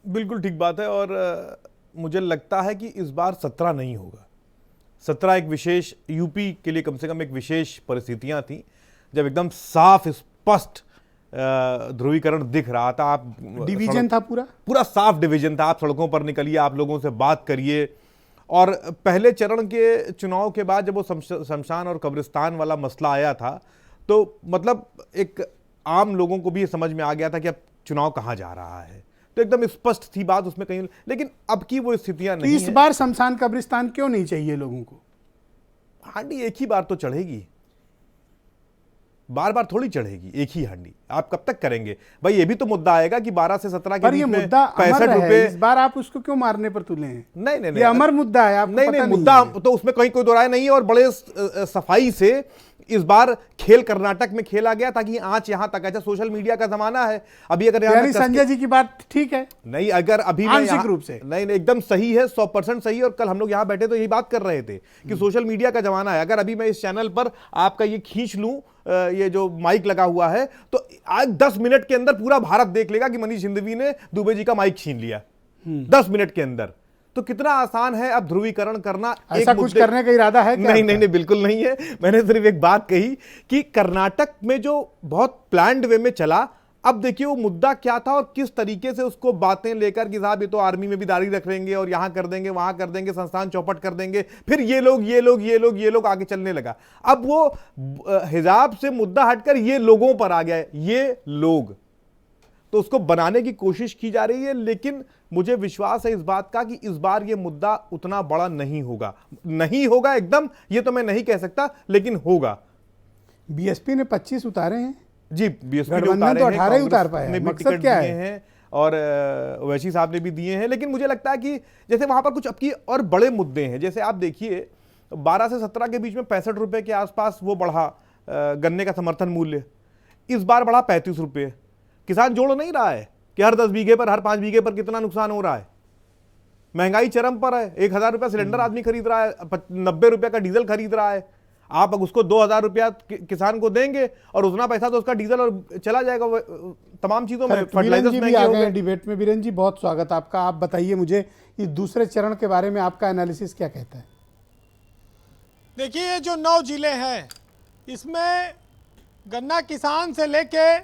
K: बिल्कुल ठीक बात है। और मुझे लगता है कि इस बार 17 नहीं होगा। 17 एक विशेष, यूपी के लिए कम से कम एक विशेष परिस्थितियां थी जब एकदम साफ स्पष्ट ध्रुवीकरण दिख रहा था। आप
A: डिवीजन था, पूरा
K: साफ डिवीजन था। आप सड़कों पर निकलिए, आप लोगों से बात करिए। और पहले चरण के चुनाव के बाद जब वो शमशान और कब्रिस्तान वाला मसला आया था तो मतलब एक आम लोगों को भी ये समझ में आ गया था कि अब चुनाव कहाँ जा रहा है। तो एकदम स्पष्ट थी बात उसमें कहीं। लेकिन अब की वो स्थितियां नहीं।
A: इस बार शमशान कब्रिस्तान क्यों नहीं चाहिए लोगों को?
K: हांडी एक ही बार तो चढ़ेगी, बार बार थोड़ी चढ़ेगी एक ही हांडी। आप कब तक करेंगे भाई? ये भी तो मुद्दा आएगा कि 12 से 17 के बीच में 65 रुपए।
A: इस बार आप उसको क्यों मारने पर तुले हैं?
K: नहीं,
A: ये अमर मुद्दा है। आपको
K: नहीं, मुद्दा तो उसमें कहीं कोई दो राय नहीं है। और बड़े सफाई से इस बार खेल कर्नाटक में खेला गया ताकि आंच यहां तक। अच्छा, सोशल मीडिया का जमाना है अभी। अगर
A: संजय जी की बात ठीक है,
K: नहीं, अगर अभी
A: आंशिक रूप से
K: नहीं, एकदम सही है, 100% सही है। और कल हम लोग यहां बैठे तो यही बात कर रहे थे कि सोशल मीडिया का जमाना है। अगर अभी मैं इस चैनल पर आपका ये खींच लूं, ये जो माइक लगा हुआ है, तो आज 10 मिनट के अंदर पूरा भारत देख लेगा कि मनीष सिंधवी ने दुबे जी का माइक छीन लिया 10 मिनट के अंदर। तो कितना आसान है अब ध्रुवीकरण करना।
A: ऐसा कुछ करने का इरादा है क्या?
K: नहीं, बिल्कुल नहीं है। मैंने सिर्फ एक बात कही कि कर्नाटक में जो बहुत प्लान्ड वे में चला, अब देखिए वो मुद्दा क्या था और किस तरीके से उसको बातें लेकर कि साहब ये तो आर्मी में भी दाढ़ी रख लेंगे और यहां कर देंगे, वहां कर देंगे, संस्थान चौपट कर देंगे, फिर ये लोग आगे चलने लगा। अब वो हिजाब से मुद्दा हटकर ये लोगों पर आ गया है। ये लोग तो उसको बनाने की कोशिश की जा रही है। लेकिन मुझे विश्वास है इस बात का कि इस बार ये मुद्दा उतना बड़ा नहीं होगा एकदम, ये तो मैं नहीं कह सकता, लेकिन होगा।
A: बीएसपी ने 25 उतारे हैं
K: जी, बीएसपी
A: ने उतारे हैं, 18 ही उतार पाए हैं। मकसद क्या है?
K: और वैशी साहब ने भी दिए हैं। लेकिन मुझे लगता है कि जैसे वहां पर कुछ अब की और बड़े मुद्दे हैं। जैसे आप देखिए 12 से 17 के बीच में 65 रुपए के आसपास वो बढ़ा गन्ने का समर्थन मूल्य, इस बार बढ़ा 35 रुपये। किसान जोड़ नहीं रहा है कि हर 10 बीघे पर, हर 5 बीघे पर कितना नुकसान हो रहा है। महंगाई चरम पर है। 1000 रुपया सिलेंडर आदमी खरीद रहा है, 90 रुपये का डीजल खरीद रहा है। आप उसको 2,000 रुपया किसान को देंगे और उतना पैसा तो उसका डीजल और चला जाएगा तमाम चीजों में।
A: फर्टिलाइजर जी भी आ गए डिबेट में। वीरेन जी बहुत स्वागत आपका। आप बताइए मुझे इस दूसरे चरण के बारे में आपका एनालिसिस क्या कहता है?
L: देखिए, ये जो 9 जिले हैं इसमें गन्ना किसान से लेके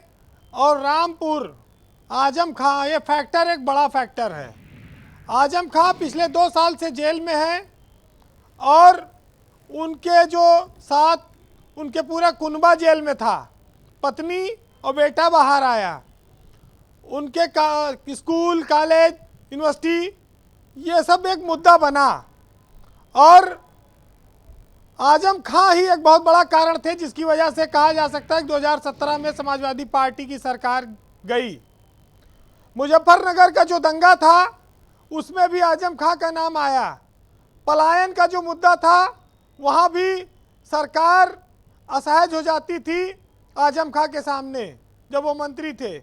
L: और रामपुर, आजम खां, ये फैक्टर एक बड़ा फैक्टर है। आजम खां पिछले 2 साल से जेल में है और उनके जो साथ उनके पूरा कुनबा जेल में था, पत्नी और बेटा बाहर आया। उनके स्कूल, कॉलेज, यूनिवर्सिटी ये सब एक मुद्दा बना और आजम खां ही एक बहुत बड़ा कारण थे जिसकी वजह से कहा जा सकता है कि 2017 में समाजवादी पार्टी की सरकार गई। मुजफ्फरनगर का जो दंगा था उसमें भी आजम खां का नाम आया। पलायन का जो मुद्दा था वहाँ भी सरकार असहज हो जाती थी आजम खां के सामने जब वो मंत्री थे।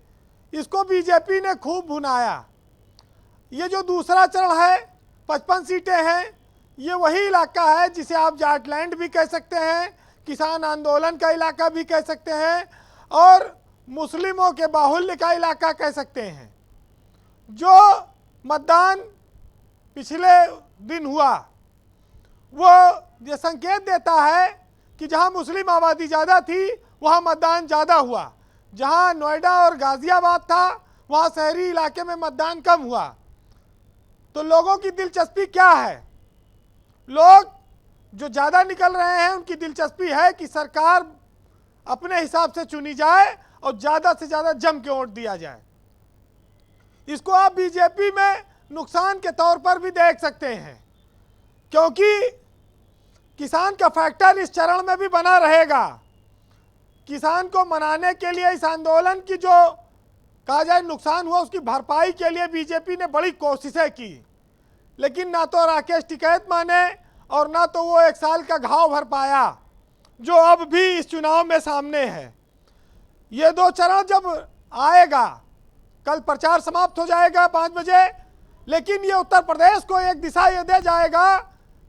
L: इसको बीजेपी ने खूब भुनाया। ये जो दूसरा चरण है, 55 सीटें हैं, ये वही इलाका है जिसे आप जाटलैंड भी कह सकते हैं, किसान आंदोलन का इलाका भी कह सकते हैं और मुस्लिमों के बाहुल्य का इलाका कह सकते हैं। जो मतदान पिछले दिन हुआ वो ये संकेत देता है कि जहां मुस्लिम आबादी ज़्यादा थी वहां मतदान ज़्यादा हुआ। जहां नोएडा और गाज़ियाबाद था वहां शहरी इलाके में मतदान कम हुआ। तो लोगों की दिलचस्पी क्या है? लोग जो ज़्यादा निकल रहे हैं उनकी दिलचस्पी है कि सरकार अपने हिसाब से चुनी जाए और ज़्यादा से ज़्यादा जम के वोट दिया जाए। इसको आप बीजेपी में नुकसान के तौर पर भी देख सकते हैं क्योंकि किसान का फैक्टर इस चरण में भी बना रहेगा। किसान को मनाने के लिए इस आंदोलन की जो कहा जाए नुकसान हुआ उसकी भरपाई के लिए बीजेपी ने बड़ी कोशिशें की, लेकिन ना तो राकेश टिकैत माने और ना तो वो 1 साल का घाव भर पाया जो अब भी इस चुनाव में सामने है। ये 2 चरण जब आएगा, कल प्रचार समाप्त हो जाएगा 5 बजे, लेकिन ये उत्तर प्रदेश को एक दिशा ये दे जाएगा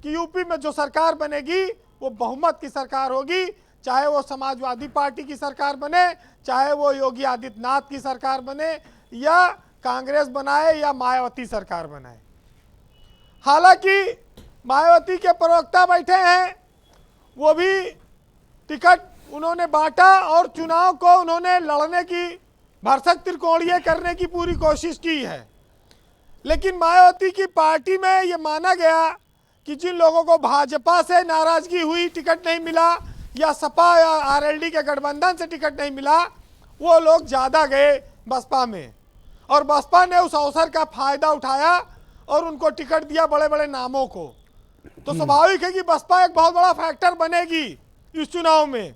L: कि यूपी में जो सरकार बनेगी वो बहुमत की सरकार होगी, चाहे वो समाजवादी पार्टी की सरकार बने, चाहे वो योगी आदित्यनाथ की सरकार बने या कांग्रेस बनाए या मायावती सरकार बनाए। हालांकि मायावती के प्रवक्ता बैठे हैं, वो भी टिकट उन्होंने बांटा और चुनाव को उन्होंने लड़ने की भरसक त्रिकोणीय करने की पूरी कोशिश की है। लेकिन मायावती की पार्टी में ये माना गया कि जिन लोगों को भाजपा से नाराजगी हुई, टिकट नहीं मिला, या सपा या आरएलडी के गठबंधन से टिकट नहीं मिला, वो लोग ज़्यादा गए बसपा में और बसपा ने उस अवसर का फायदा उठाया और उनको टिकट दिया बड़े बड़े नामों को। तो स्वाभाविक है कि बसपा एक बहुत बड़ा फैक्टर बनेगी इस चुनाव में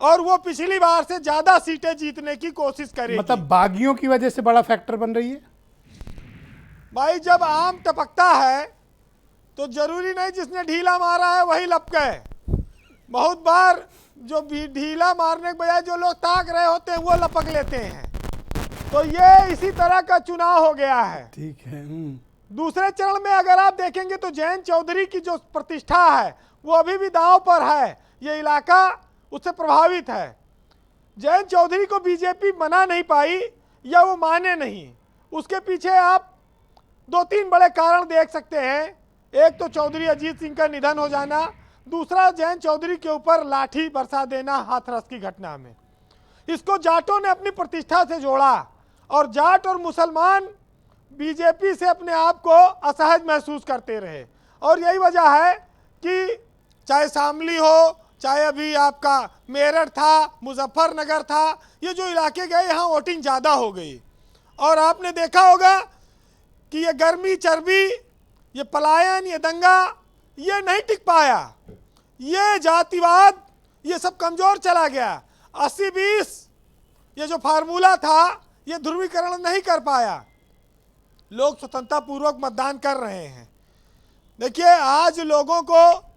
L: और वो पिछली बार से ज़्यादा सीटें जीतने की कोशिश करेगी।
A: मतलब बागियों की वजह से बड़ा फैक्टर बन रही है।
L: भाई, जब आम टपकता है तो जरूरी नहीं जिसने ढीला मारा है वही लपके। बहुत बार जो भी ढीला मारने के बजाय जो लोग ताक रहे होते हैं वो लपक लेते हैं। तो ये इसी तरह का चुनाव हो गया है।
A: ठीक है।
L: दूसरे चरण में अगर आप देखेंगे तो जयंत चौधरी की जो प्रतिष्ठा है वो अभी भी दांव पर है। ये इलाका उससे प्रभावित है। जयंत चौधरी को बीजेपी मना नहीं पाई या वो माने नहीं, उसके पीछे आप 2-3 बड़े कारण देख सकते हैं। एक तो चौधरी अजीत सिंह का निधन हो जाना, दूसरा जयंत चौधरी के ऊपर लाठी बरसा देना हाथरस की घटना में। इसको जाटों ने अपनी प्रतिष्ठा से जोड़ा और जाट और मुसलमान बीजेपी से अपने आप को असहज महसूस करते रहे और यही वजह है कि चाहे शामली हो, चाहे अभी आपका मेरठ था, मुजफ्फरनगर था, ये जो इलाके गए यहाँ वोटिंग ज़्यादा हो गई। और आपने देखा होगा कि ये गर्मी चर्बी, ये पलायन, ये दंगा, ये नहीं टिक पाया। ये जातिवाद, ये सब कमज़ोर चला गया। 80-20 ये जो फार्मूला था ये ध्रुवीकरण नहीं कर पाया। लोग स्वतंत्रता पूर्वक मतदान कर रहे हैं। देखिए, आज लोगों को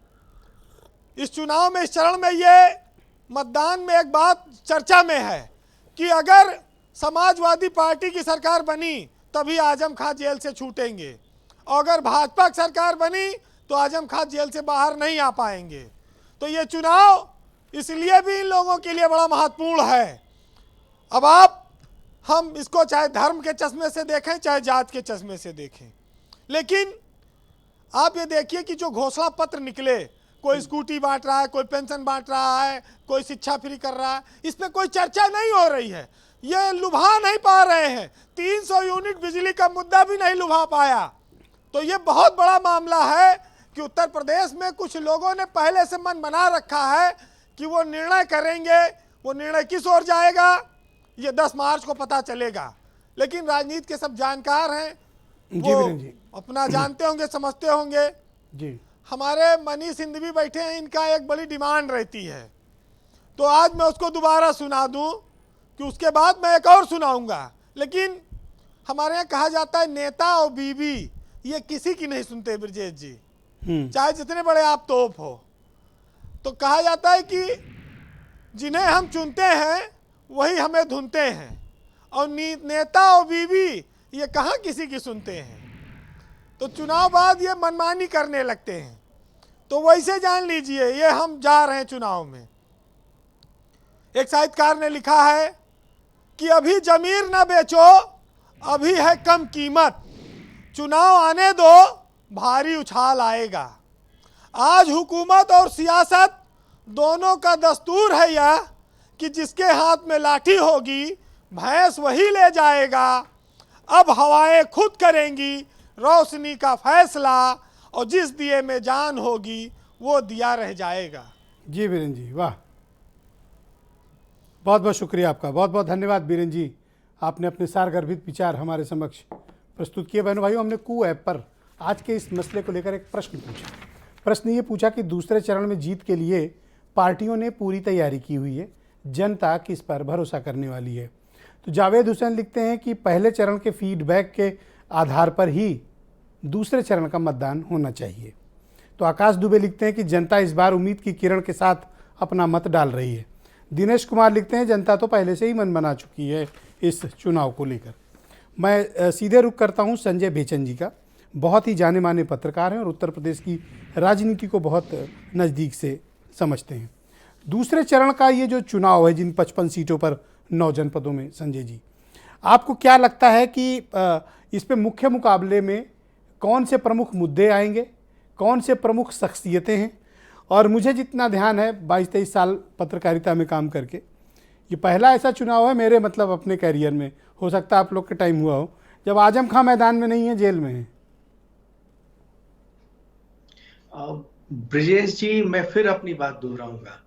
L: इस चुनाव में, इस चरण में, ये मतदान में एक बात चर्चा में है कि अगर समाजवादी पार्टी की सरकार बनी तभी आजम खां जेल से छूटेंगे और अगर भाजपा की सरकार बनी तो आजम खां जेल से बाहर नहीं आ पाएंगे। तो ये चुनाव इसलिए भी इन लोगों के लिए बड़ा महत्वपूर्ण है। अब हम इसको चाहे धर्म के चश्मे से देखें चाहे जात के चश्मे से देखें, लेकिन आप ये देखिए कि जो घोषणा पत्र निकले, कोई स्कूटी बांट रहा है, कोई पेंशन बांट रहा है, कोई शिक्षा फ्री कर रहा है, इस पे कोई चर्चा नहीं हो रही है। ये लुभा नहीं पा रहे हैं। 300 यूनिट बिजली का मुद्दा भी नहीं लुभा पाया। तो ये बहुत बड़ा मामला है कि उत्तर प्रदेश में कुछ लोगों ने पहले से मन बना रखा है कि वो निर्णय करेंगे। वो निर्णय किस ओर जाएगा ये 10 मार्च को पता चलेगा। लेकिन राजनीति के सब जानकार हैं, वो अपना जानते होंगे, समझते होंगे
A: जी।
L: हमारे मनीष सिंधवी बैठे हैं, इनका एक बड़ी डिमांड रहती है, तो आज मैं उसको दोबारा सुना दूं कि उसके बाद मैं एक और सुनाऊंगा। लेकिन हमारे यहाँ कहा जाता है नेता और बीवी ये किसी की नहीं सुनते ब्रजेश जी, चाहे जितने बड़े आप तोप हो। तो कहा जाता है कि जिन्हें हम चुनते हैं वही हमें धुनते हैं, और नेता और बीवी ये कहाँ किसी की सुनते हैं। तो चुनाव बाद ये मनमानी करने लगते हैं। तो वैसे जान लीजिए ये हम जा रहे हैं चुनाव में। एक साहित्यकार ने लिखा है कि अभी जमीर न बेचो, अभी है कम कीमत, चुनाव आने दो भारी उछाल आएगा। आज हुकूमत और सियासत दोनों का दस्तूर है यह कि जिसके हाथ में लाठी होगी भैंस वही ले जाएगा। अब हवाएं खुद करेंगी रोशनी का फैसला, और जिस दिए में जान होगी वो दिया रह जाएगा।
A: जी बीरेन्द्र जी, वाह, बहुत बहुत शुक्रिया आपका, बहुत बहुत धन्यवाद बीरेन्द्र जी। आपने अपने सारगर्भित विचार हमारे समक्ष प्रस्तुत किए। बहनों भाइयों, हमने कू ऐप पर आज के इस मसले को लेकर एक प्रश्न पूछा। प्रश्न ये पूछा कि दूसरे चरण में जीत के लिए पार्टियों ने पूरी तैयारी की हुई है, जनता किस पर भरोसा करने वाली है। तो जावेद हुसैन लिखते हैं कि पहले चरण के फीडबैक के आधार पर ही दूसरे चरण का मतदान होना चाहिए। तो आकाश दुबे लिखते हैं कि जनता इस बार उम्मीद की किरण के साथ अपना मत डाल रही है। दिनेश कुमार लिखते हैं जनता तो पहले से ही मन बना चुकी है इस चुनाव को लेकर। मैं सीधे रुख करता हूं संजय बेचन जी का, बहुत ही जाने माने पत्रकार हैं और उत्तर प्रदेश की राजनीति को बहुत नज़दीक से समझते हैं। दूसरे चरण का ये जो चुनाव है जिन 55 सीटों पर 9 जनपदों में, संजय जी आपको क्या लगता है कि इस पे मुख्य मुकाबले में कौन से प्रमुख मुद्दे आएंगे, कौन से प्रमुख शख्सियतें हैं? और मुझे जितना ध्यान है 22-23 साल पत्रकारिता में काम करके, ये पहला ऐसा चुनाव है मेरे मतलब अपने कैरियर में, हो सकता है आप लोग के टाइम हुआ हो, जब आजम खां मैदान में नहीं है, जेल में है।
F: ब्रजेश जी, मैं फिर अपनी बात दोहराऊंगा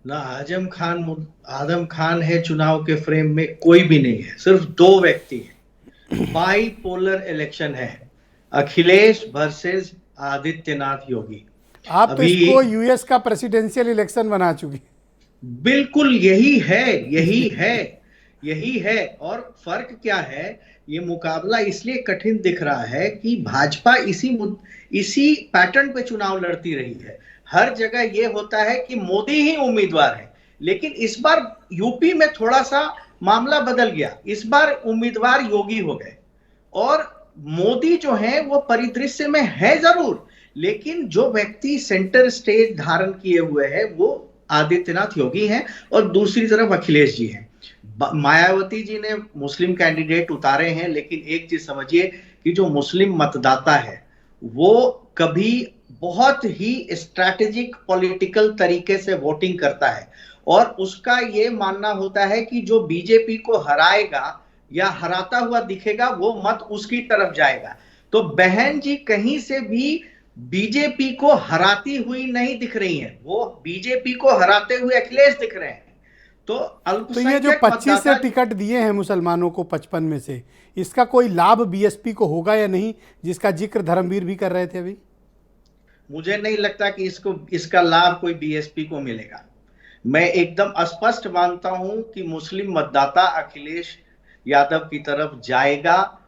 F: ना, आजम खान है चुनाव के फ्रेम में, कोई भी नहीं है, सिर्फ 2 व्यक्ति हैं। बाइपोलर इलेक्शन है, अखिलेश वर्सेस आदित्यनाथ योगी।
A: आप तो इसको यूएस का प्रेसिडेंशियल इलेक्शन बना चुके। बिल्कुल
F: यही है। और फर्क क्या है, ये मुकाबला इसलिए कठिन दिख रहा है कि भाजपा इसी पैटर्न पे चुनाव लड़ती रही है। हर जगह ये होता है कि मोदी ही उम्मीदवार है, लेकिन इस बार यूपी में थोड़ा सा मामला बदल गया। इस बार उम्मीदवार योगी हो गए, और मोदी जो है वो परिदृश्य में है जरूर, लेकिन जो व्यक्ति सेंटर स्टेज धारण किए हुए हैं वो आदित्यनाथ योगी हैं, और दूसरी तरफ अखिलेश जी हैं। मायावती जी ने मुस्लिम कैंडिडेट उतारे हैं, लेकिन एक चीज समझिए कि जो मुस्लिम मतदाता है वो कभी बहुत ही स्ट्रैटेजिक पॉलिटिकल तरीके से वोटिंग करता है, और उसका ये मानना होता है कि जो बीजेपी को हराएगा या हराता हुआ दिखेगा वो मत उसकी तरफ जाएगा। तो बहन जी कहीं से भी बीजेपी को हराती हुई नहीं दिख रही हैं, वो बीजेपी को हराते हुए अखिलेश दिख रहे हैं। तो
A: ये जो 25 से टिकट दिए हैं मुसलमानों को 55 में से, इसका कोई लाभ बीएसपी को होगा या नहीं, जिसका जिक्र धर्मवीर भी कर रहे थे अभी?
F: मुझे नहीं लगता कि इसका लाभ कोई बीएसपी को मिलेगा। मैं एकदम स्पष्ट मानता हूं कि मुस्लिम मतदाता अखिलेश यादव की तरफ जाएगा,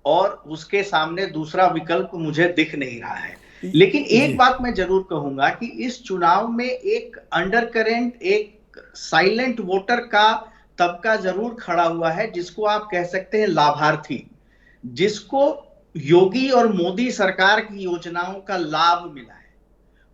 F: और उसके सामने दूसरा विकल्प मुझे दिख नहीं रहा है। लेकिन एक बात मैं जरूर कहूंगा कि इस चुनाव में एक अंडरकरेंट, एक साइलेंट वोटर का तबका जरूर खड़ा हुआ है, जिसको आप कह सकते हैं लाभार्थी, जिसको योगी और मोदी सरकार की योजनाओं का लाभ मिला है।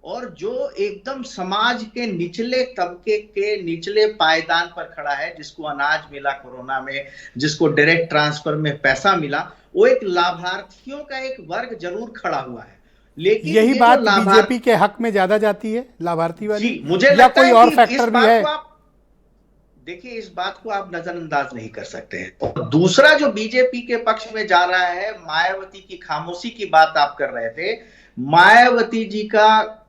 F: और जो एकदम समाज के निचले तबके के निचले पायदान पर खड़ा है, जिसको अनाज मिला कोरोना में, जिसको डायरेक्ट ट्रांसफर में पैसा मिला, वो एक लाभार्थियों का एक वर्ग जरूर खड़ा हुआ है। लेकिन
A: यही बात बीजेपी के हक में ज्यादा जाती है, लाभार्थी वाली,
F: मुझे
A: या
F: लगता
A: कोई
F: है
A: और
F: कि
A: फैक्टर भी है?
F: देखिए, इस बात को आप नजरअंदाज नहीं कर सकते हैं। और दूसरा जो बीजेपी के पक्ष में जा रहा है, मायावती की खामोशी की बात आप कर रहे थे, मायावती जी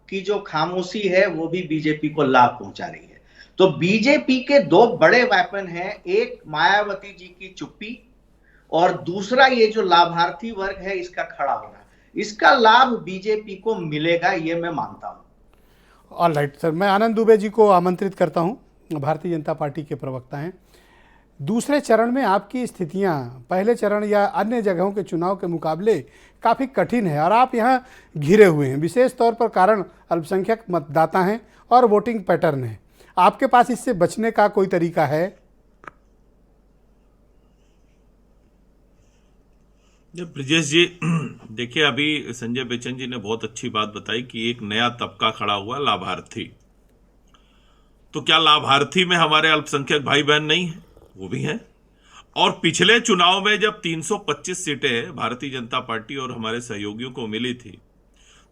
F: की जो खामोशी है वो भी बीजेपी को लाभ पहुंचा रही है। तो बीजेपी के दो बड़े वेपन हैं, एक मायावती जी की चुप्पी और दूसरा ये जो लाभार्थी वर्ग है इसका खड़ा होना। इसका लाभ बीजेपी को मिलेगा, ये मैं मानता हूं।
A: ऑलराइट सर, मैं आनंद दुबे जी को आमंत्रित करता हूं, भारतीय जनता पार्टी के प्रवक्ता हैं। दूसरे चरण में आपकी स्थितियां पहले चरण या अन्य जगहों के चुनाव के मुकाबले काफ़ी कठिन है और आप यहां घिरे हुए हैं, विशेष तौर पर कारण अल्पसंख्यक मतदाता हैं और वोटिंग पैटर्न है। आपके पास इससे बचने का कोई तरीका है?
G: ब्रजेश जी, देखिए, अभी संजय बेचन जी ने बहुत अच्छी बात बताई कि एक नया तबका खड़ा हुआ, लाभार्थी। तो क्या लाभार्थी में हमारे अल्पसंख्यक भाई बहन नहीं है? वो भी हैं। और पिछले चुनाव में जब 325 सीटें भारतीय जनता पार्टी और हमारे सहयोगियों को मिली थी,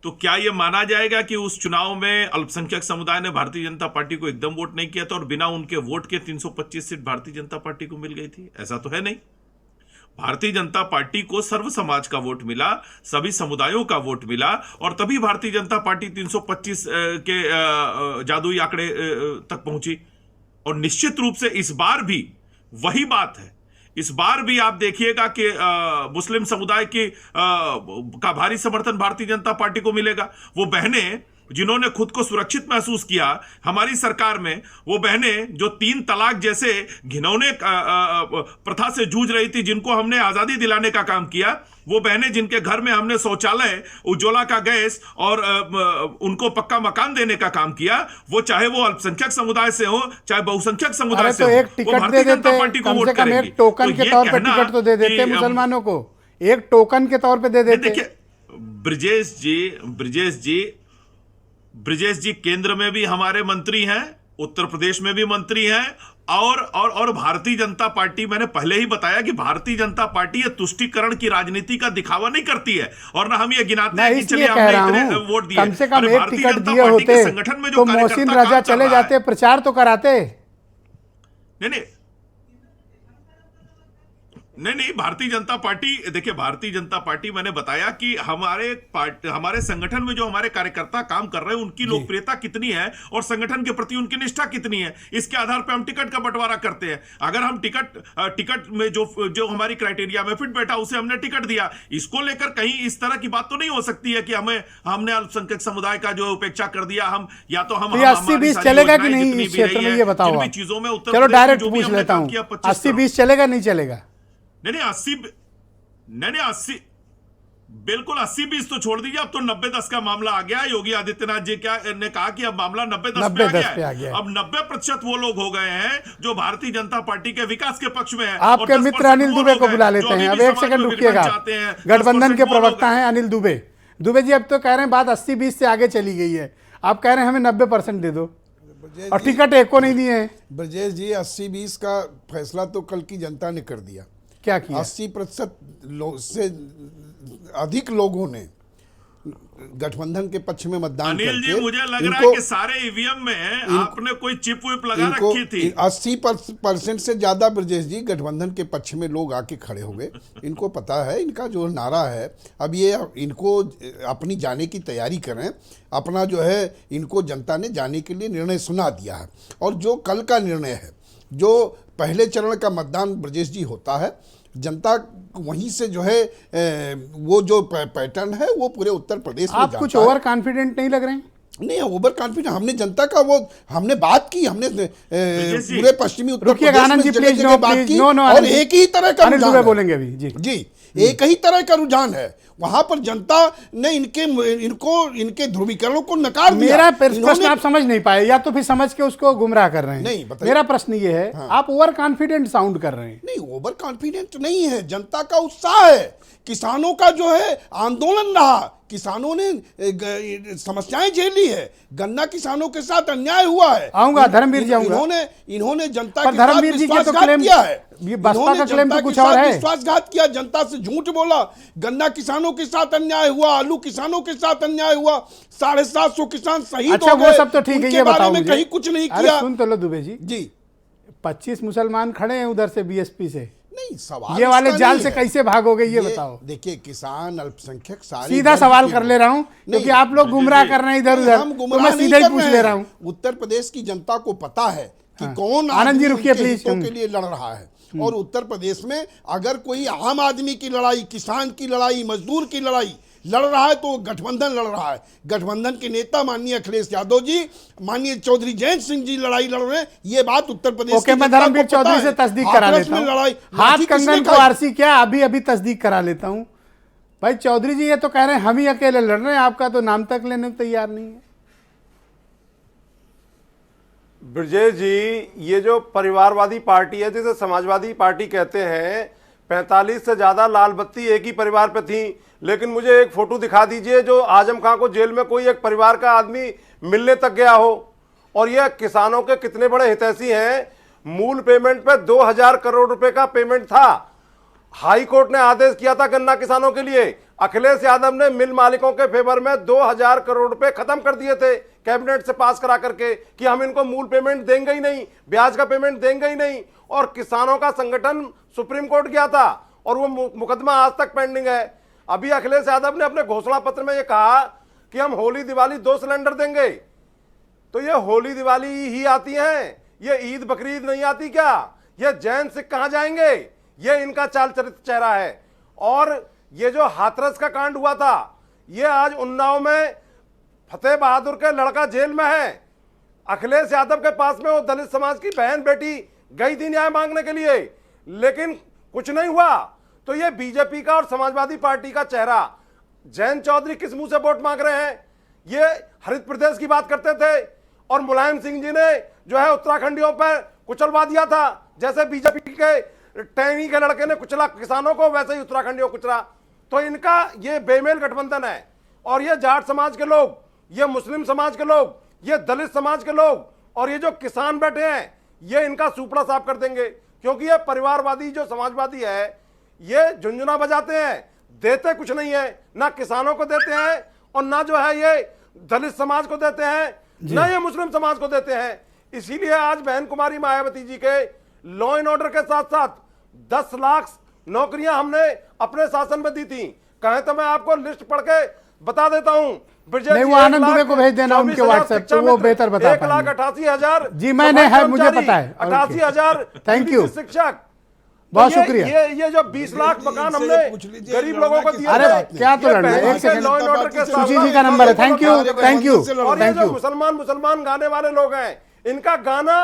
G: तो क्या यह माना जाएगा कि उस चुनाव में अल्पसंख्यक समुदाय ने भारतीय जनता पार्टी को एकदम वोट नहीं किया था और बिना उनके वोट के 325 सीट भारतीय जनता पार्टी को मिल गई थी? ऐसा तो है नहीं। भारतीय जनता पार्टी को सर्व समाज का वोट मिला, सभी समुदायों का वोट मिला और तभी भारतीय जनता पार्टी 325 के जादुई आंकड़े तक पहुंची। और निश्चित रूप से इस बार भी वही बात है। इस बार भी आप देखिएगा कि मुस्लिम समुदाय का भारी समर्थन भारतीय जनता पार्टी को मिलेगा। वो बहनें जिन्होंने खुद को सुरक्षित महसूस किया हमारी सरकार में, वो बहनें जो 3 तलाक जैसे घिनौने प्रथा से जूझ रही थी, जिनको हमने आजादी दिलाने का काम किया, वो बहनें जिनके घर में हमने शौचालय, उज्ज्वला का गैस और उनको पक्का मकान देने का काम किया, वो चाहे वो अल्पसंख्यक समुदाय से हो चाहे बहुसंख्यक समुदाय से हो,
A: एक टिकट दे देते, कम से कम एक टोकन के तौर पे टिकट तो दे देते मुसलमानों को, एक टोकन के तौर पे दे देते।
G: देखिए ब्रजेश जी केंद्र में भी हमारे मंत्री हैं, उत्तर प्रदेश में भी मंत्री हैं और भारतीय जनता पार्टी, मैंने पहले ही बताया कि भारतीय जनता पार्टी ये तुष्टीकरण की राजनीति का दिखावा नहीं करती है और ना हम ये गिनाते हैं कि चलिए हमने इतने वोट दिए।
A: कम से कम एक टिकट दिए होते संगठन में जो तो मोहसिन राजा चले जाते, प्रचार तो कराते।
G: नहीं, भारतीय जनता पार्टी, देखिए, भारतीय जनता पार्टी, मैंने बताया कि हमारे संगठन में जो हमारे कार्यकर्ता काम कर रहे हैं उनकी लोकप्रियता कितनी है और संगठन के प्रति उनकी निष्ठा कितनी है, इसके आधार पर हम टिकट का बंटवारा करते हैं। अगर हम टिकट में जो हमारी क्राइटेरिया में फिट बैठा उसे हमने टिकट दिया, इसको लेकर कहीं इस तरह की बात तो नहीं हो सकती है कि हमने अल्पसंख्यक समुदाय का जो उपेक्षा कर दिया। हम या तो हम
A: 80-20 चलेगा कि नहीं इस क्षेत्र में, ये बताओ।
G: चीजों में
A: चलो डायरेक्ट पूछ लेता हूं, 80-20 चलेगा नहीं चलेगा?
G: नहीं, 80 बिल्कुल 80-20 तो छोड़ दीजिए, अब तो 90-10 का मामला आ गया। योगी आदित्यनाथ जी ने कहा कि अब मामला 90-10 पे आ गया है। अब 90% वो लोग हो गए हैं जो भारतीय जनता पार्टी के विकास के पक्ष में है।
A: आपके मित्र अनिल दुबे को बुला लेते हैं। अब 1 सेकंड रुकिएगा, गठबंधन के प्रवक्ता हैं अनिल दुबे। दुबे जी, अब तो कह रहे हैं बात 80-20 से आगे चली गई है, आप कह रहे हैं हमें 90% दे दो और टिकट एक को नहीं दिए हैं।
H: ब्रजेश जी, 80-20 का फैसला तो कल की जनता ने कर दिया।
A: क्या किया?
H: 80% से अधिक लोगों ने गठबंधन के पक्ष में मतदान करके,
G: अनिल जी, मुझे लग रहा है कि सारे ईवीएम में आपने कोई चिप विप लगा रखी थी।
H: 80% से ज्यादा ब्रजेश जी गठबंधन के पक्ष में लोग आके खड़े हो गए। इनको पता है इनका जो नारा है, अब ये इनको अपनी जाने की तैयारी करें। अपना जो है इनको जनता ने जाने के लिए निर्णय सुना दिया है और जो कल का निर्णय है, जो पहले चरण का मतदान ब्रजेश जी होता है, जनता वहीं से जो है वो जो पैटर्न है वो पूरे उत्तर प्रदेश में
A: आप कुछ ओवर कॉन्फिडेंट नहीं लग रहे हैं?
H: नहीं, ओवर कॉन्फिडेंट, हमने जनता का हमने बात की, हमने पूरे पश्चिमी उत्तर
A: प्रदेश में जगह बात की
H: और एक ही तरह का रुझान
A: बोलेंगे अभी जी
H: एक ही तरह का रुझान है। वहां पर जनता ने इनके ध्रुवीकरणों को नकार दिया।
A: मेरा प्रश्न आप समझ नहीं पाए, या तो फिर समझ के उसको गुमराह कर रहे हैं।
H: नहीं,
A: मेरा प्रश्न ये है, आप ओवर कॉन्फिडेंट साउंड कर रहे हैं।
H: नहीं, ओवर कॉन्फिडेंट नहीं है, जनता का उत्साह है, किसानों का जो है आंदोलन रहा किसानों ने समस्याएं झेली है, गन्ना किसानों के साथ अन्याय हुआ है।
A: आऊंगा धर्मवीर जी, आऊंगा।
H: इन्होंने जनता
A: पर
H: के साथ
A: धर्मवीर जी के तो
H: विश्वासघात
A: क्लेम,
H: किया है।
A: ये बसपा का क्लेम तो कुछ और है।
H: विश्वासघात किया, जनता से झूठ बोला, गन्ना किसानों के साथ अन्याय हुआ, आलू किसानों के साथ अन्याय हुआ, 750 किसान शहीद
A: अच्छा
H: हो गए।
A: वो सब तो ठीक है,
H: उनके
A: ये
H: बारे
A: बताओ
H: में
A: मुझे।
H: कहीं कुछ नहीं
A: अरे
H: किया।
A: सुन तो लो दुबे जी,
H: जी
A: 25 मुसलमान खड़े हैं उधर से बीएसपी से,
H: नहीं, सवाल
A: ये वाले
H: इसका
A: जाल
H: नहीं
A: से
H: है।
A: कैसे भागोगे ये बताओ।
H: देखिए, किसान अल्पसंख्यक सारे
A: सीधा
H: वर्ग
A: सवाल
H: के
A: कर
H: लोग-
A: ले रहा हूं क्योंकि आप लोग गुमराह कर रहे हैं इधर उधर,
H: हम
A: तो
H: गुमराह
A: मैं
H: नहीं
A: सीधा ही
H: कर
A: पूछ
H: रहे
A: ले
H: हैं।
A: रहा हूं।
H: उत्तर प्रदेश की जनता को पता है कि
A: हाँ।
H: कौन
A: आनंद जी
H: आदमी
A: रुकिए
H: उनके
A: प्लीज।
H: हितों के लिए लड़ रहा है। और उत्तर प्रदेश में अगर कोई आम आदमी की लड़ाई, किसान की लड़ाई, मजदूर की लड़ाई लड़ रहा है तो गठबंधन लड़ रहा है। गठबंधन के नेता माननीय अखिलेश यादव जी, माननीय चौधरी जयंत सिंह जी लड़ाई लड़ रहे हैं। ये बात उत्तर प्रदेश
A: ओके,
H: की
A: मैं
H: जनता को
A: धर्मवीर
H: पता
A: चौधरी
H: है।
A: से तस्दीक करा
H: हाथरस
A: लेता
H: में लड़ाई,
A: हूं। हाथ
H: लाठी किसने
A: कंगन को
H: खाई?
A: आरसी क्या, अभी अभी तस्दीक करा लेता हूं। भाई चौधरी जी ये तो कह रहे हैं हम ही अकेले लड़ रहे हैं, आपका तो नाम तक लेने को तैयार नहीं है।
I: ब्रजेश जी, ये जो परिवारवादी पार्टी है जिसे समाजवादी पार्टी कहते हैं, 45 से ज्यादा लाल बत्ती एक ही परिवार पे थी। लेकिन मुझे एक फोटो दिखा दीजिए जो आजम खां को जेल में कोई एक परिवार का आदमी मिलने तक गया हो। और ये किसानों के कितने बड़े हितैषी हैं। मूल पेमेंट पे 2000 करोड़ रुपए का पेमेंट था। हाई कोर्ट ने आदेश किया था गन्ना किसानों के लिए। अखिलेश यादव ने मिल मालिकों के फेवर में 2000 करोड़ रुपए खत्म कर दिए थे कैबिनेट से पास करा करके कि हम इनको मूल पेमेंट देंगे ही नहीं, ब्याज का पेमेंट देंगे ही नहीं। और किसानों का संगठन सुप्रीम कोर्ट गया था और वो मुकदमा आज तक पेंडिंग है। अभी अखिलेश यादव ने अपने घोषणा पत्र में ये कहा कि हम होली दिवाली 2 सिलेंडर देंगे। तो ये होली दिवाली ही आती है, ये ईद बकरीद नहीं आती क्या? ये जैन सिख कहां जाएंगे? ये इनका चाल चरित्र चेहरा है। और ये जो हाथरस का कांड हुआ था, ये आज उन्नाव में फतेह बहादुर के लड़का जेल में है। अखिलेश यादव के पास में वो दलित समाज की बहन बेटी गई थी न्याय मांगने के लिए, लेकिन कुछ नहीं हुआ। तो ये बीजेपी का और समाजवादी पार्टी का चेहरा। जयंत चौधरी किस मुंह से वोट मांग रहे हैं? ये हरित प्रदेश की बात करते थे और मुलायम सिंह जी ने जो है उत्तराखंडियों पर कुचलवा दिया था। जैसे बीजेपी के टैनी के लड़के ने कुचला किसानों को, वैसे ही उत्तराखंडियों को कुचला। तो इनका ये बेमेल गठबंधन है। और ये जाट समाज के लोग, ये मुस्लिम समाज के लोग, ये दलित समाज के लोग और ये जो किसान बैठे हैं, ये इनका सुपड़ा साफ कर देंगे। क्योंकि ये परिवारवादी जो समाजवादी है, ये झुंझुना बजाते हैं, देते कुछ नहीं है। ना किसानों को देते हैं और ना जो है ये दलित समाज को देते हैं, ना ये मुस्लिम समाज को देते हैं। इसीलिए आज बहन कुमारी मायावती जी के लॉ एंड ऑर्डर के साथ साथ 10 लाख नौकरियां हमने अपने शासन में दी थी। कहें तो मैं आपको लिस्ट पढ़ के बता देता हूं।
A: नहीं, वो आनंद दुबे को भेज देना उनके व्हाट्सएप पे, वो बेहतर बता पाएंगे।
I: 1,88,000
A: जी मैंने है, मुझे पता है।
I: 88,000
A: थैंक यू,
I: शिक्षक।
A: बहुत शुक्रिया।
I: ये जो 20 लाख मकान हमने गरीब लोगों को दिए,
A: अरे क्या तो लड़ना है, एक सेकंड, सुची जी का नंबर है। थैंक यू थैंक यू
I: और ये
A: थैंक
I: जो
A: यू।
I: मुसलमान गाने वाले लोग हैं, इनका गाना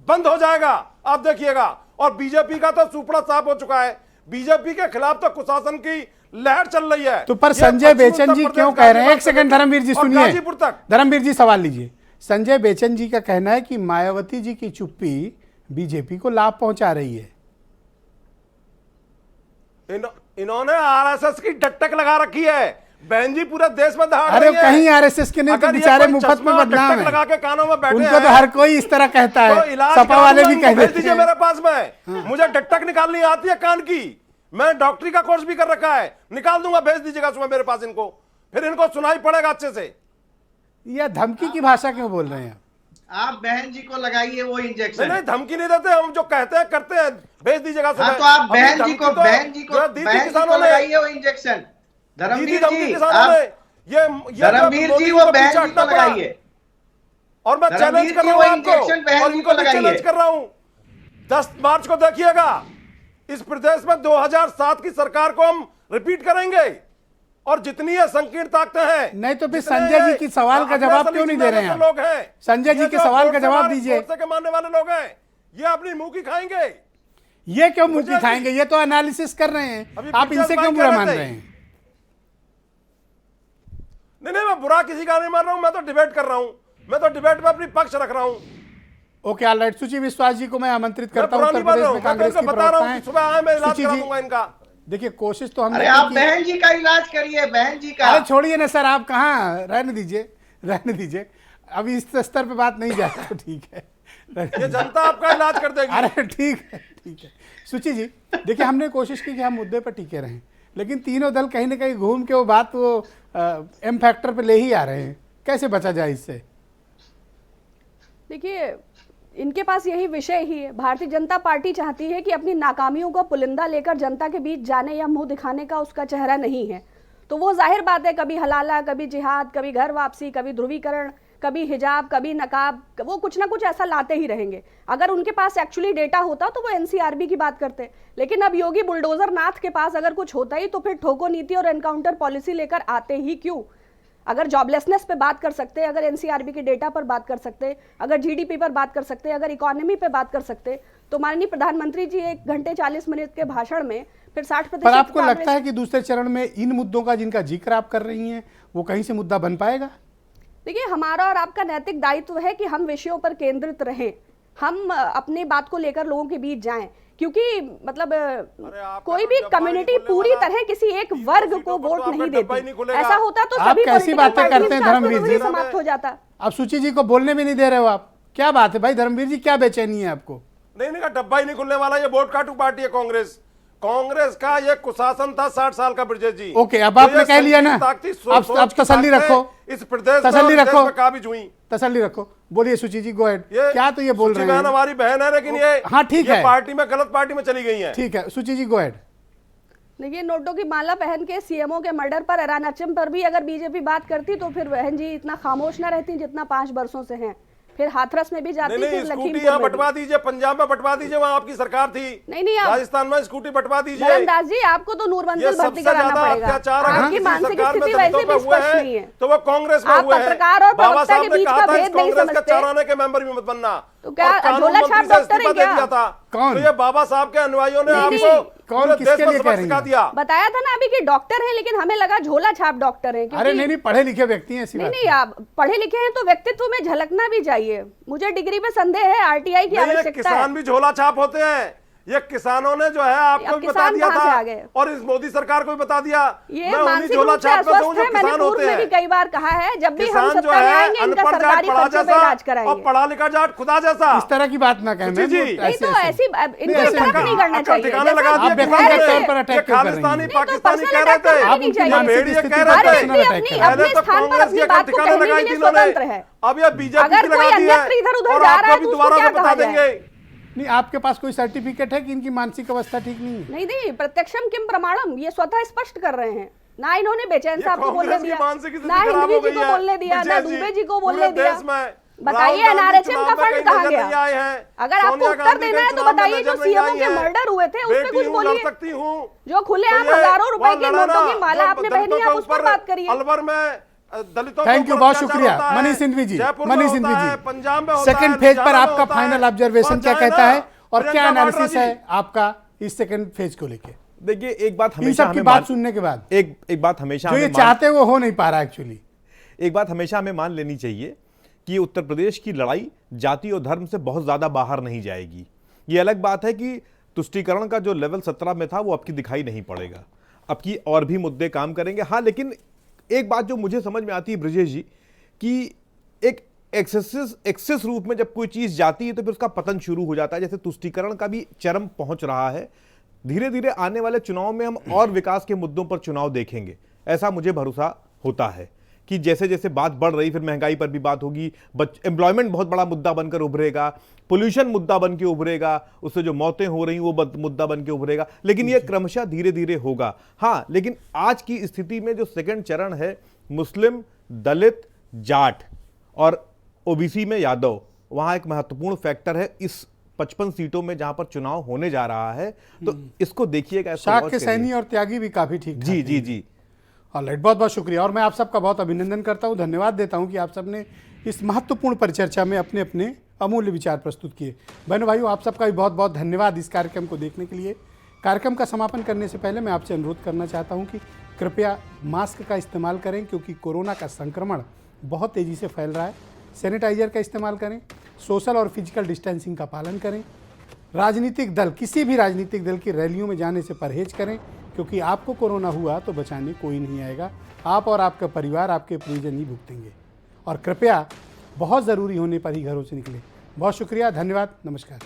I: बंद हो जाएगा, आप देखिएगा। और बीजेपी का तो सुपड़ा साफ हो चुका है। बीजेपी के खिलाफ तो कुशासन की लहर चल रही है।
A: तो पर संजय बेचन जी क्यों कह रहे हैं? एक सेकंड धर्मवीर जी सुनिए,
I: गाजीपुर तक
A: धर्मवीर जी सवाल लीजिए। संजय बेचन जी का कहना है कि मायावती जी की चुप्पी बीजेपी को लाभ पहुंचा रही है।
I: इन्होंने आरएसएस की डटक लगा रखी है। बहन जी पूरे देश में दहाड़
A: अरे
I: रही है।
A: कहीं आरएसएस के नहीं तो बेचारे मुफ्त में बदनाम
I: लगा के कानों में बैठे
A: उनको तो हर कोई इस तरह कहता है, सपा वाले भी कह देते हैं।
I: मेरे पास में मुझे डटक निकालनी आती है कान की। मैं डॉक्टरी का कोर्स भी कर रखा है, निकाल दूंगा, भेज दीजिएगा सुबह मेरे पास इनको, फिर इनको सुनाई पड़ेगा अच्छे से।
A: यह धमकी की भाषा क्यों बोल रहे हैं
F: आप? बहन जी को लगाइए वो इंजेक्शन।
I: नहीं, धमकी नहीं देते हम, जो कहते हैं करते हैं। भेज दीजिएगा सुबह।
F: तो आप बहन जी को लगाइए वो इंजेक्शन। धर्मवीर जी, धर्मवीर जी वो बहन जी को लगाइए।
I: और मैं चैलेंज कर रहा हूं आपको, और इनको चैलेंज कर रहा हूं। 10 मार्च को देखिएगा, इस प्रदेश में 2007 की सरकार को हम रिपीट करेंगे। और जितनी ये संकीर्ण ताकतें हैं,
A: नहीं तो फिर संजय जी की सवाल का जवाब क्यों नहीं दे रहे हैं?
I: लोग हैं
A: संजय जी के सवाल का जवाब दीजिए।
I: के मानने वाले लोग हैं, ये अपनी मुंह की खाएंगे।
A: ये क्यों मुंह की खाएंगे? ये तो एनालिसिस कर रहे हैं, आप इनसे क्यों बुरा मान रहे हैं?
I: नहीं, मैं बुरा किसी का नहीं मान रहा हूं, मैं तो डिबेट कर रहा हूं। मैं तो डिबेट में अपनी पक्ष रख रहा हूं।
A: ओके ऑलराइट, सुची विश्वास जी को मैं आमंत्रित करता हूं। उत्तर प्रदेश में कांग्रेस की प्रवक्ता हैं।
I: सुबह आए, मैं इलाज
A: सुची
I: करा
A: जी,
I: दूंगा इनका।
A: देखिए कोशिश तो हमने
F: अरे
A: की
F: आप
A: कि-
F: बहन जी का इलाज करिए, बहन जी का।
A: अरे छोड़िए ना सर, आप कहाँ, रहने दीजिए अभी इस स्तर पे बात नहीं जाए तो ठीक है,
I: ये जनता आपका इलाज कर देगी।
A: अरे ठीक है सुची जी, देखिए हमने कोशिश की कि हम मुद्दे पर टिके रहें, लेकिन तीनों दल कहीं ना कहीं घूम के वो एम फैक्टर पे ले ही आ रहे हैं। कैसे बचा जाए इससे?
J: देखिए इनके पास यही विषय ही है। भारतीय जनता पार्टी चाहती है कि अपनी नाकामियों का पुलिंदा लेकर जनता के बीच जाने या मुंह दिखाने का उसका चेहरा नहीं है। तो वो जाहिर बात है, कभी हलाला, कभी जिहाद, कभी घर वापसी, कभी ध्रुवीकरण, कभी हिजाब, कभी नकाब, वो कुछ ना कुछ ऐसा लाते ही रहेंगे। अगर उनके पास एक्चुअली डेटा होता तो वो एनसीआरबी की बात करते, लेकिन अब योगी बुलडोजर नाथ के पास अगर कुछ होता ही तो फिर ठोको नीति और एनकाउंटर पॉलिसी लेकर आते ही क्यों? अगर जॉबलेसनेस पे बात कर सकते, अगर एनसीआरबी के डेटा पर बात कर सकते, अगर जीडीपी पर बात कर सकते, अगर इकोनॉमी पे बात कर सकते, तो माननीय प्रधानमंत्री जी 1 घंटे 40 मिनट के भाषण में फिर 60%।
A: पर आपको लगता है कि दूसरे चरण में इन मुद्दों का जिनका जिक्र आप कर रही हैं वो कहीं से मुद्दा बन पाएगा?
J: देखिए हमारा और आपका नैतिक दायित्व है कि हम विषयों पर केंद्रित रहें, हम अपनी बात को लेकर लोगों के बीच जाएं, क्योंकि मतलब कोई भी कम्युनिटी पूरी तरह किसी एक वर्ग को वोट नहीं देती। ऐसा होता तो
A: आप
J: सभी
A: कैसी बातें करते हैं धर्मवीर जी?
J: समाप्त हो जाता।
A: आप सुची जी को बोलने भी नहीं दे रहे हो आप, क्या बात है भाई? धर्मवीर जी क्या बेचैनी है आपको?
I: नहीं, डब्बा ही नहीं खुलने वाला। ये वोट काटू पार्टी है कांग्रेस का ये कुशासन था 60 साल का ब्रजेश जी।
A: ओके, अब आपने कह लिया ना, अब तसल्ली रखो,
I: इस प्रदेश
A: तसल्ली रखो,
I: काबिज हुई,
A: तसल्ली रखो। बोलिए सुची जी, गो अहेड। क्या तो ये बोल रहे हैं?
I: हमारी बहन है, लेकिन ये
A: हाँ ठीक है,
I: पार्टी में गलत पार्टी में चली गई है।
A: ठीक है सुची जी, गो अहेड।
J: देखिए नोटों की माला पहन के सीएमओ के मर्डर पर, ऐरान अचम पर भी अगर बीजेपी बात करती तो फिर बहन जी इतना खामोश ना रहती जितना 5 वर्षों से हैं। फिर हाथरस में भी जाती, फिर
I: स्कूटी यहाँ बंटवा दीजिए, पंजाब में बंटवा दीजिए, वहाँ आपकी सरकार थी।
J: नहीं
I: राजस्थान में स्कूटी बंटवा दीजिए।
J: धर्मदास जी आपको तो नूरमंजिल भर्ती कराना पड़ेगा। आपकी मानसिक स्थिति वैसे भी स्पष्ट नहीं है,
I: तो वो कांग्रेस में
J: आप पत्रकार और प्रवक्ता के बीच का भेद नहीं समझते।
I: चौराने के मेंबर भी मत बनना।
J: तो क्या झोला छाप डॉक्टर है क्या?
A: कौन?
I: तो ये बाबा साहब के अनुयायियों ने आपको
A: कौन किसके लिए कह रही है?
J: बताया था ना अभी कि डॉक्टर है, लेकिन हमें लगा झोला छाप डॉक्टर है।
A: अरे नहीं, पढ़े लिखे व्यक्ति हैं।
J: नहीं, आप पढ़े लिखे हैं तो व्यक्तित्व में झलकना भी चाहिए। मुझे डिग्री पे संदेह है, आरटीआई की आवश्यकता है।
I: किसान भी झोला छाप होते हैं। ये किसानों ने जो है आपको भी बता दिया था और इस मोदी सरकार को भी बता दिया।
J: ये मानसिक रूप से अस्वस्थ है। मैंने पूर्व में भी कई बार कहा है, जब भी हम सत्ता में आएंगे इनका सरकारी खर्चों पे इलाज कराएंगे।
I: और पढ़ा लिखा जाट खुदा जैसा,
A: इस तरह की बात ना कहें।
J: नहीं तो ऐसी इनको इस तरह नहीं करना चाहिए।
I: ठिकाने लगा दिए, खालिस्तानी पाकिस्तानी कह रहे थे, भेड़िए कह रहे थे।
J: अपने स्थान पर अपनी बात को कहने के लिए स्वतंत्र है।
I: अब ये बीजेपी
J: अगर कोई अन्यत्र इधर उधर जा रहा है तो उसको क्या कहा जाए?
A: नहीं, आपके पास कोई सर्टिफिकेट है कि इनकी मानसिक अवस्था ठीक नहीं है?
J: नहीं, प्रत्यक्षम किम प्रमाणम, ये स्वतः स्पष्ट कर रहे हैं। ना इन्होंने बेचैन साहब को बोलने दिया, ना हिंदवी जी को बोलने दिया, ना दुबे जी को बोलने दिया। बताइए एनआरएचएम का फंड कहाँ गया? अगर आपको उत्तर देना है तो बताइए, जो सीएमओ के मर्डर हुए थे उस पर कुछ बोलिए। जो खुलेआम हजारों रुपए के नोटों की माला आपने पहनी, आप उस पर बात करिए।
I: अलवर में
A: थैंक यू, बहुत शुक्रिया मनीष सिंघवी जी। मनीष सिंघवी जी, सेकंड फेज पर आपका फाइनल ऑब्जर्वेशन क्या कहता है और क्या एनालिसिस है आपका इस सेकंड फेज को लेके?
K: देखिए एक बात
A: हमेशा हमें बात सुनने के बाद
K: एक बात हमेशा
A: जो ये चाहते वो हो नहीं पा रहा एक्चुअली।
K: एक बात हमेशा हमें मान लेनी चाहिए कि उत्तर प्रदेश की लड़ाई जाति और धर्म से बहुत ज्यादा बाहर नहीं जाएगी। ये अलग बात है कि तुष्टीकरण का जो लेवल 17 में था वो अब की दिखाई नहीं पड़ेगा, अब की और भी मुद्दे काम करेंगे। हाँ, लेकिन एक बात जो मुझे समझ में आती है ब्रजेश जी, कि एक एक्सेस रूप में जब कोई चीज जाती है तो फिर उसका पतन शुरू हो जाता है। जैसे तुष्टीकरण का भी चरम पहुंच रहा है। धीरे धीरे आने वाले चुनाव में हम और विकास के मुद्दों पर चुनाव देखेंगे, ऐसा मुझे भरोसा होता है कि जैसे जैसे बात बढ़ रही, फिर महंगाई पर भी बात होगी, एम्प्लॉयमेंट बहुत बड़ा मुद्दा बनकर उभरेगा, पोल्यूशन मुद्दा बन के उभरेगा, उससे जो मौतें हो रही वो मुद्दा बन के उभरेगा। लेकिन ये क्रमशः धीरे धीरे होगा। हाँ, लेकिन आज की स्थिति में जो सेकंड चरण है, मुस्लिम, दलित, जाट और ओबीसी में यादव, वहां एक महत्वपूर्ण फैक्टर है इस 55 सीटों में जहां पर चुनाव होने जा रहा है। तो इसको देखिएगा।
A: शाक के सैनी और त्यागी भी काफी ठीक।
K: जी जी जी,
A: ऑलराइट, बहुत बहुत शुक्रिया और मैं आप सबका बहुत अभिनंदन करता हूं, धन्यवाद देता हूं कि आप सबने इस महत्वपूर्ण परिचर्चा में अपने अपने अमूल्य विचार प्रस्तुत किए। बहनों भाइयों, आप सबका भी बहुत बहुत धन्यवाद इस कार्यक्रम को देखने के लिए। कार्यक्रम का समापन करने से पहले मैं आपसे अनुरोध करना चाहता हूं कि कृपया मास्क का इस्तेमाल करें, क्योंकि कोरोना का संक्रमण बहुत तेज़ी से फैल रहा है। सैनिटाइजर का इस्तेमाल करें, सोशल और फिजिकल डिस्टेंसिंग का पालन करें। राजनीतिक दल, किसी भी राजनीतिक दल की रैलियों में जाने से परहेज करें, क्योंकि आपको कोरोना हुआ तो बचाने कोई नहीं आएगा, आप और आपका परिवार, आपके परिजन ही भुगतेंगे। और कृपया बहुत ज़रूरी होने पर ही घरों से निकलें। बहुत शुक्रिया, धन्यवाद, नमस्कार।